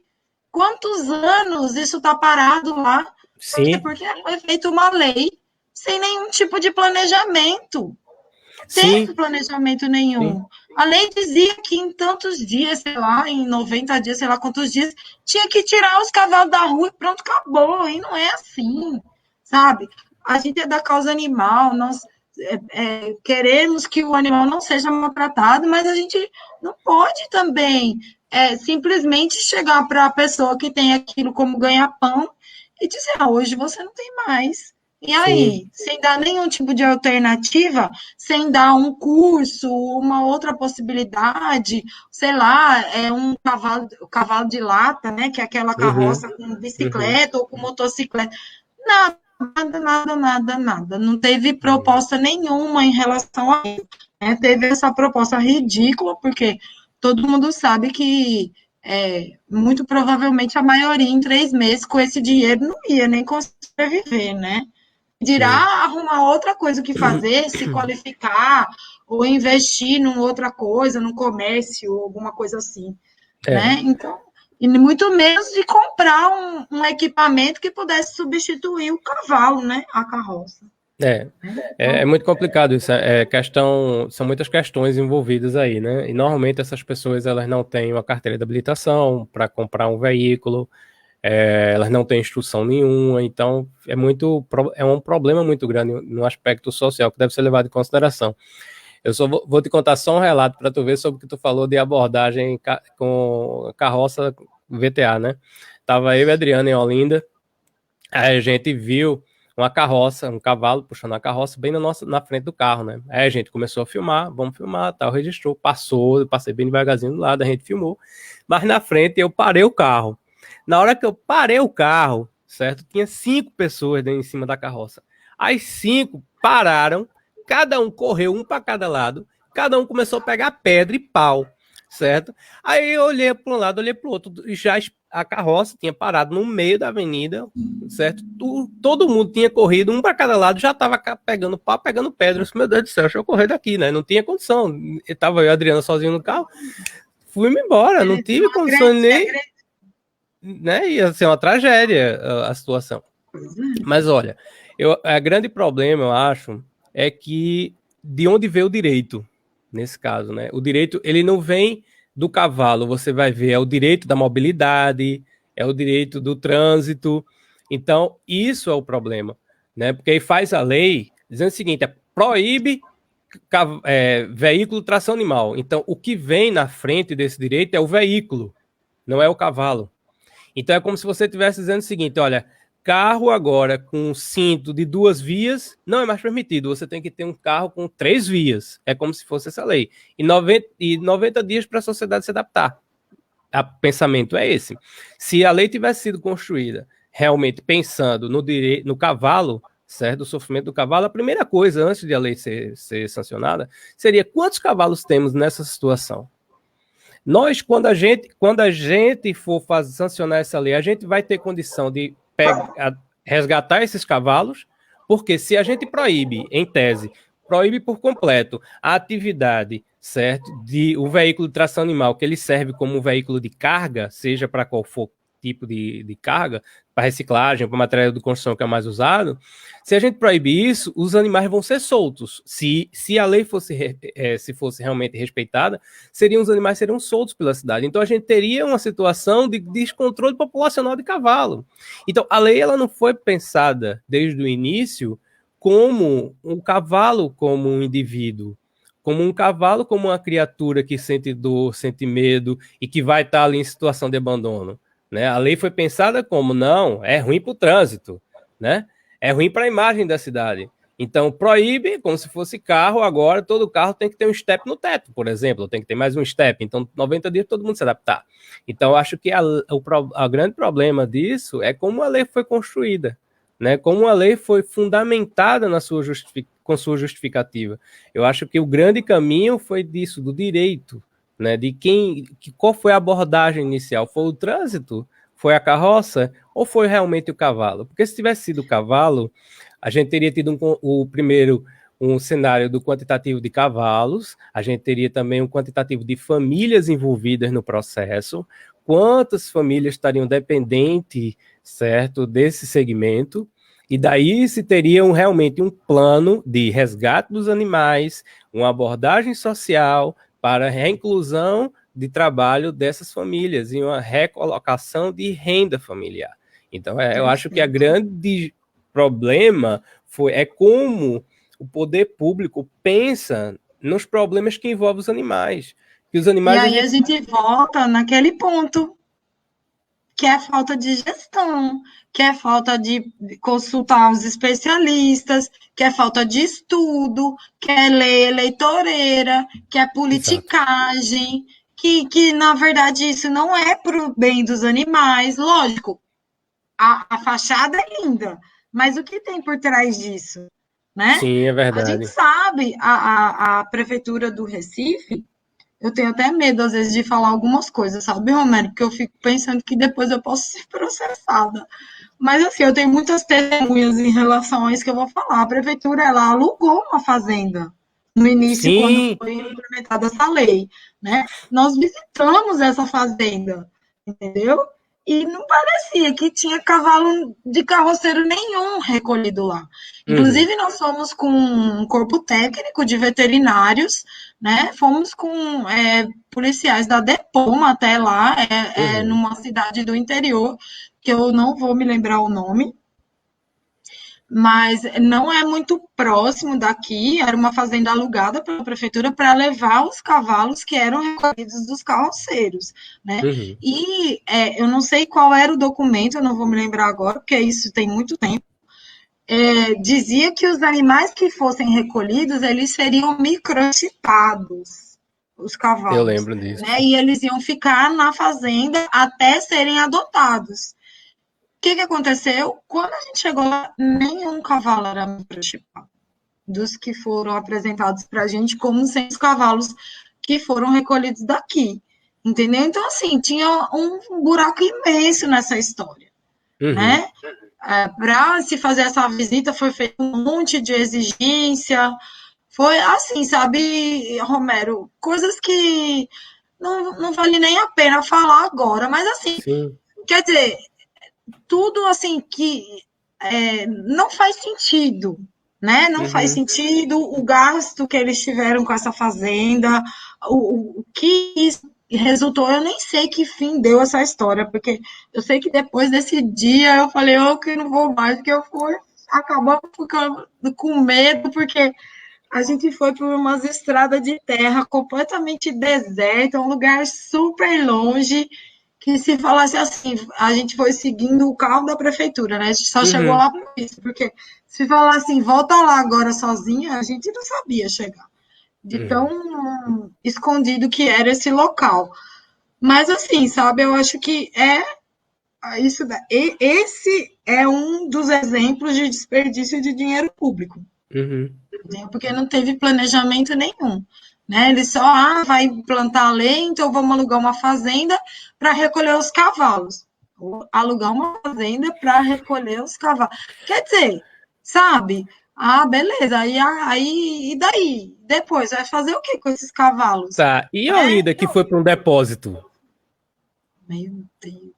Speaker 1: quantos anos isso está parado lá? Por quê?
Speaker 2: Sim,
Speaker 1: Porque foi feita uma lei sem nenhum tipo de planejamento.
Speaker 2: sim,
Speaker 1: Teve planejamento
Speaker 2: sim.
Speaker 1: nenhum. A lei dizia que em tantos dias, sei lá, em 90 dias, sei lá quantos dias, tinha que tirar os cavalos da rua e pronto, acabou. E não é assim, sabe? A gente é da causa animal, nós queremos que o animal não seja maltratado, mas a gente não pode também simplesmente chegar para a pessoa que tem aquilo como ganha-pão e dizer, hoje você não tem mais. E
Speaker 2: Sim.
Speaker 1: aí, sem dar nenhum tipo de alternativa, sem dar um curso, uma outra possibilidade, sei lá, cavalo de lata, né? Que é aquela
Speaker 2: Uhum.
Speaker 1: carroça com
Speaker 2: Uhum.
Speaker 1: bicicleta ou com motocicleta. Nada, nada, nada, nada, nada. Não teve proposta nenhuma em relação a isso. Né? Teve essa proposta ridícula, porque todo mundo sabe que muito provavelmente a maioria em 3 meses com esse dinheiro não ia nem conseguir viver, né? Dirá
Speaker 2: Sim.
Speaker 1: arrumar outra coisa que fazer, se qualificar, ou investir em outra coisa, no comércio, ou alguma coisa assim,
Speaker 2: É.
Speaker 1: né? Então, e muito menos de comprar um equipamento que pudesse substituir o cavalo, né? A carroça.
Speaker 2: É, é muito complicado isso. São muitas questões envolvidas aí, né? E normalmente essas pessoas elas não têm uma carteira de habilitação para comprar um veículo, elas não têm instrução nenhuma, então é um problema muito grande no aspecto social que deve ser levado em consideração. Eu só vou te contar só um relato para tu ver sobre o que tu falou de abordagem com carroça VTA, né? Tava eu e a Adriana em Olinda. Aí a gente viu uma carroça, um cavalo puxando a carroça bem na frente do carro, né? Aí a gente começou a filmar, vamos filmar, tal, registrou, eu passei bem devagarzinho do lado, a gente filmou, mas na frente eu parei o carro. Na hora que eu parei o carro, certo? Tinha 5 pessoas em cima da carroça. As 5 pararam, cada um correu um para cada lado, cada um começou a pegar pedra e pau, certo? Aí eu olhei para um lado, olhei para o outro, já a carroça tinha parado no meio da avenida, certo? Todo mundo tinha corrido, um para cada lado, já estava pegando pau, pegando pedra. Eu disse, meu Deus do céu, deixa eu correr daqui, né? Não tinha condição. Estava eu e a Adriana sozinho no carro, fui-me embora, não tive condições nem, né? Ia ser uma tragédia a situação. Mas olha, a grande problema, eu acho, é que de onde veio o direito, nesse caso, né? O direito, ele não vem do cavalo, você vai ver, é o direito da mobilidade, é o direito do trânsito. Então, isso é o problema, né? Porque aí faz a lei dizendo o seguinte, proíbe veículo tração animal. Então, o que vem na frente desse direito é o veículo, não é o cavalo. Então é como se você estivesse dizendo o seguinte: olha, carro agora com cinto de 2 vias não é mais permitido. Você tem que ter um carro com 3 vias. É como se fosse essa lei. E 90 dias para a sociedade se adaptar. O pensamento é esse. Se a lei tivesse sido construída realmente pensando no cavalo, certo, do sofrimento do cavalo, a primeira coisa, antes de a lei ser sancionada, seria quantos cavalos temos nessa situação? Nós, quando a gente for sancionar essa lei, a gente vai ter condição de resgatar esses cavalos, porque se a gente proíbe, em tese, proíbe por completo a atividade, certo, de o veículo de tração animal, que ele serve como um veículo de carga, seja para qual for tipo de carga, para reciclagem, para material de construção que é mais usado, se a gente proibir isso, os animais vão ser soltos. Se a lei fosse, se fosse realmente respeitada, os animais seriam soltos pela cidade. Então a gente teria uma situação de descontrole populacional de cavalo. Então a lei ela não foi pensada desde o início como um cavalo, como um indivíduo, como um cavalo, como uma criatura que sente dor, sente medo e que vai estar ali em situação de abandono. Né? A lei foi pensada como, não, é ruim para o trânsito, né? É ruim para a imagem da cidade. Então, proíbe, como se fosse carro, agora todo carro tem que ter um step no teto, por exemplo, tem que ter mais um step, então 90 dias todo mundo se adaptar. Então, acho que o grande problema disso é como a lei foi construída, né? Como a lei foi fundamentada com sua justificativa. Eu acho que o grande caminho foi disso, do direito, né, qual foi a abordagem inicial? Foi o trânsito? Foi a carroça? Ou foi realmente o cavalo? Porque se tivesse sido o cavalo, a gente teria tido primeiro um cenário do quantitativo de cavalos, a gente teria também um quantitativo de famílias envolvidas no processo, quantas famílias estariam dependentes, certo, desse segmento, e daí se teria realmente um plano de resgate dos animais, uma abordagem social, para a reinclusão de trabalho dessas famílias e uma recolocação de renda familiar. Então, eu acho que a grande problema é como o poder público pensa nos problemas que envolvem os animais. Que os animais
Speaker 1: e aí a gente volta naquele ponto, que é falta de gestão, que é falta de consultar os especialistas, que é falta de estudo, que é lei eleitoreira, que é politicagem, que na verdade isso não é para o bem dos animais. Lógico, a fachada é linda, mas o que tem por trás disso? Né?
Speaker 2: Sim, é verdade.
Speaker 1: A gente sabe, a Prefeitura do Recife, eu tenho até medo, às vezes, de falar algumas coisas, sabe, Romero? Porque eu fico pensando que depois eu posso ser processada. Mas, assim, eu tenho muitas testemunhas em relação a isso que eu vou falar. A prefeitura, ela alugou uma fazenda no início,
Speaker 2: Sim.
Speaker 1: quando foi implementada essa lei, né? Nós visitamos essa fazenda, entendeu? E não parecia que tinha cavalo de carroceiro nenhum recolhido lá. Inclusive, nós fomos com um corpo técnico de veterinários, né? Fomos com policiais da Depoma até lá, numa cidade do interior, que eu não vou me lembrar o nome, mas não é muito próximo daqui, era uma fazenda alugada pela prefeitura para levar os cavalos que eram recolhidos dos carroceiros, né? E eu não sei qual era o documento, eu não vou me lembrar agora, porque isso tem muito tempo, dizia que os animais que fossem recolhidos, eles seriam microchipados, os cavalos.
Speaker 2: Eu lembro disso.
Speaker 1: Né? E eles iam ficar na fazenda até serem adotados. O que aconteceu? Quando a gente chegou lá, nenhum cavalo era microchipado, dos que foram apresentados para a gente como sendo os cavalos que foram recolhidos daqui. Entendeu? Então, assim, tinha um buraco imenso nessa história. Né? Para se fazer essa visita, foi feito um monte de exigência. Foi assim, sabe, Romero? Coisas que não vale nem a pena falar agora, mas assim,
Speaker 2: Sim.
Speaker 1: Quer dizer, tudo assim que não faz sentido, né? Não faz sentido o gasto que eles tiveram com essa fazenda, o que isso resultou, eu nem sei que fim deu essa história, porque eu sei que depois desse dia eu falei, eu que não vou mais, porque eu fui acabar ficando com medo, porque a gente foi por umas estradas de terra completamente deserta, um lugar super longe, que se falasse assim, a gente foi seguindo o carro da prefeitura, né? A gente só chegou lá por isso, porque se falar assim, volta lá agora sozinha, a gente não sabia chegar. De tão escondido que era esse local. Mas assim, sabe, eu acho que Esse é um dos exemplos de desperdício de dinheiro público.
Speaker 2: Uhum.
Speaker 1: Porque não teve planejamento nenhum. Né? Ele só vai plantar lei, então vamos alugar uma fazenda para recolher os cavalos. Ou alugar uma fazenda para recolher os cavalos. Quer dizer, sabe? Ah, beleza. E daí? Depois, vai fazer o que com esses cavalos?
Speaker 2: Tá. E a Olinda, que foi para um depósito?
Speaker 1: Meu Deus.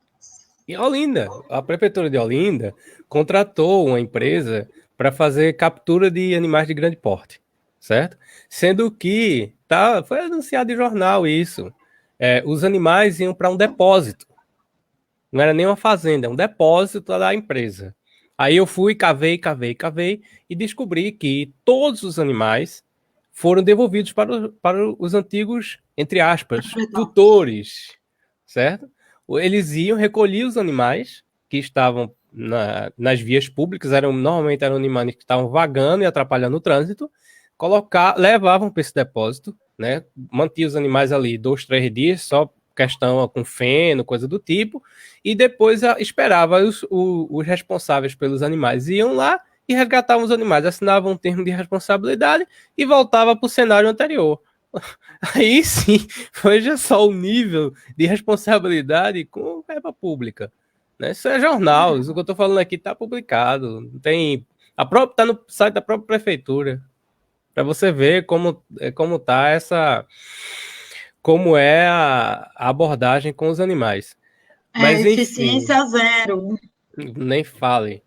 Speaker 2: E Olinda, a prefeitura de Olinda contratou uma empresa para fazer captura de animais de grande porte, certo? Sendo que foi anunciado em jornal isso. Os animais iam para um depósito. Não era nem uma fazenda, é um depósito da empresa. Aí eu fui, cavei e descobri que todos os animais foram devolvidos para os antigos, entre aspas, tutores, certo? Eles iam recolher os animais que estavam nas vias públicas, normalmente eram animais que estavam vagando e atrapalhando o trânsito, levavam para esse depósito, né? Mantinha os animais ali 2, 3 dias, só questão com feno, coisa do tipo, e depois esperava os responsáveis pelos animais iam lá e resgatavam os animais, assinavam um termo de responsabilidade e voltava para o cenário anterior. Aí sim, veja só o nível de responsabilidade com verba pública. Né? Isso é jornal, isso que eu estou falando aqui está publicado, está no site da própria prefeitura, para você ver como tá como é a abordagem com os animais. Mas,
Speaker 1: eficiência
Speaker 2: enfim,
Speaker 1: zero.
Speaker 2: Nem fale.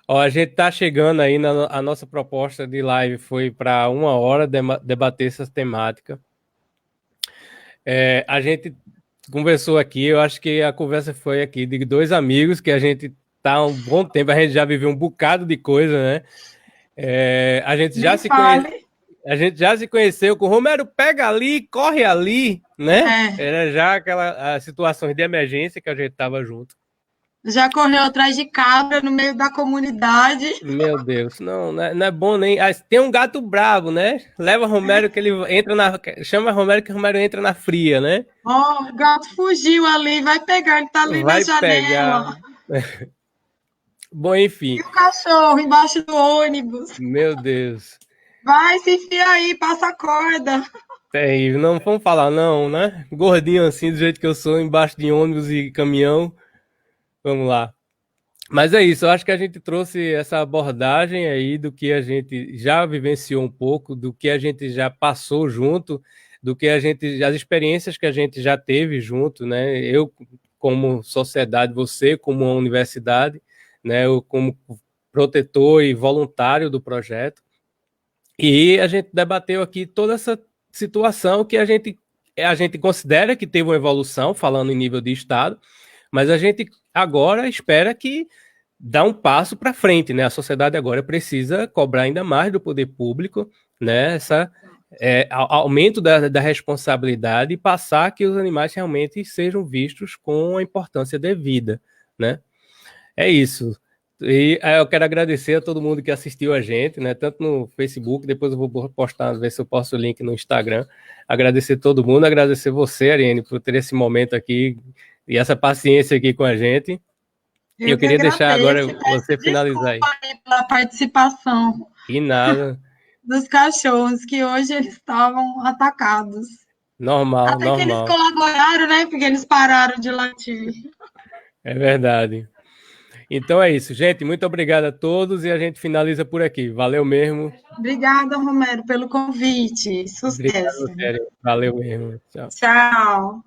Speaker 2: Ó, a gente tá chegando aí, a nossa proposta de live foi para 1 hora debater essa temática. A gente conversou aqui, eu acho que a conversa foi aqui de 2 amigos, que a gente tá há um bom tempo, a gente já viveu um bocado de coisa, né? A gente já se conheceu com o Romero, pega ali, corre ali, né? Era já aquela situação de emergência que a gente tava junto.
Speaker 1: Já correu atrás de cabra no meio da comunidade.
Speaker 2: Meu Deus, não é bom nem. Tem um gato bravo, né? Leva Romero que ele entra chama Romero que Romero entra na fria, né?
Speaker 1: O gato fugiu ali, vai pegar, ele tá ali na janela.
Speaker 2: Bom, enfim.
Speaker 1: E o cachorro embaixo do ônibus.
Speaker 2: Meu Deus.
Speaker 1: Vai, se enfia aí, passa a corda.
Speaker 2: Terrível, não vamos falar não, né? Gordinho assim, do jeito que eu sou, embaixo de ônibus e caminhão. Vamos lá. Mas é isso, eu acho que a gente trouxe essa abordagem aí do que a gente já vivenciou um pouco, do que a gente já passou junto, as experiências que a gente já teve junto, né? Eu como sociedade, você como uma universidade, né? Eu como protetor e voluntário do projeto. E a gente debateu aqui toda essa situação que a gente considera que teve uma evolução, falando em nível de Estado, mas a gente agora espera que dá um passo para frente, né? A sociedade agora precisa cobrar ainda mais do poder público, né? Aumento da responsabilidade e passar que os animais realmente sejam vistos com a importância devida, né? É isso. E eu quero agradecer a todo mundo que assistiu a gente, né? Tanto no Facebook, depois eu vou postar, ver se eu posto o link no Instagram. Agradecer todo mundo, agradecer você, Ariane, por ter esse momento aqui e essa paciência aqui com a gente. Eu queria deixar agora você finalizar aí.
Speaker 1: Pela participação.
Speaker 2: E nada.
Speaker 1: Dos cachorros, que hoje eles estavam atacados.
Speaker 2: Normal.
Speaker 1: Que eles colaboraram, né? Porque eles pararam de latir.
Speaker 2: É verdade. Então é isso, gente. Muito obrigado a todos e a gente finaliza por aqui. Valeu mesmo.
Speaker 1: Obrigada, Romero, pelo convite. Sucesso.
Speaker 2: Obrigado, sério. Valeu mesmo. Tchau.
Speaker 1: Tchau.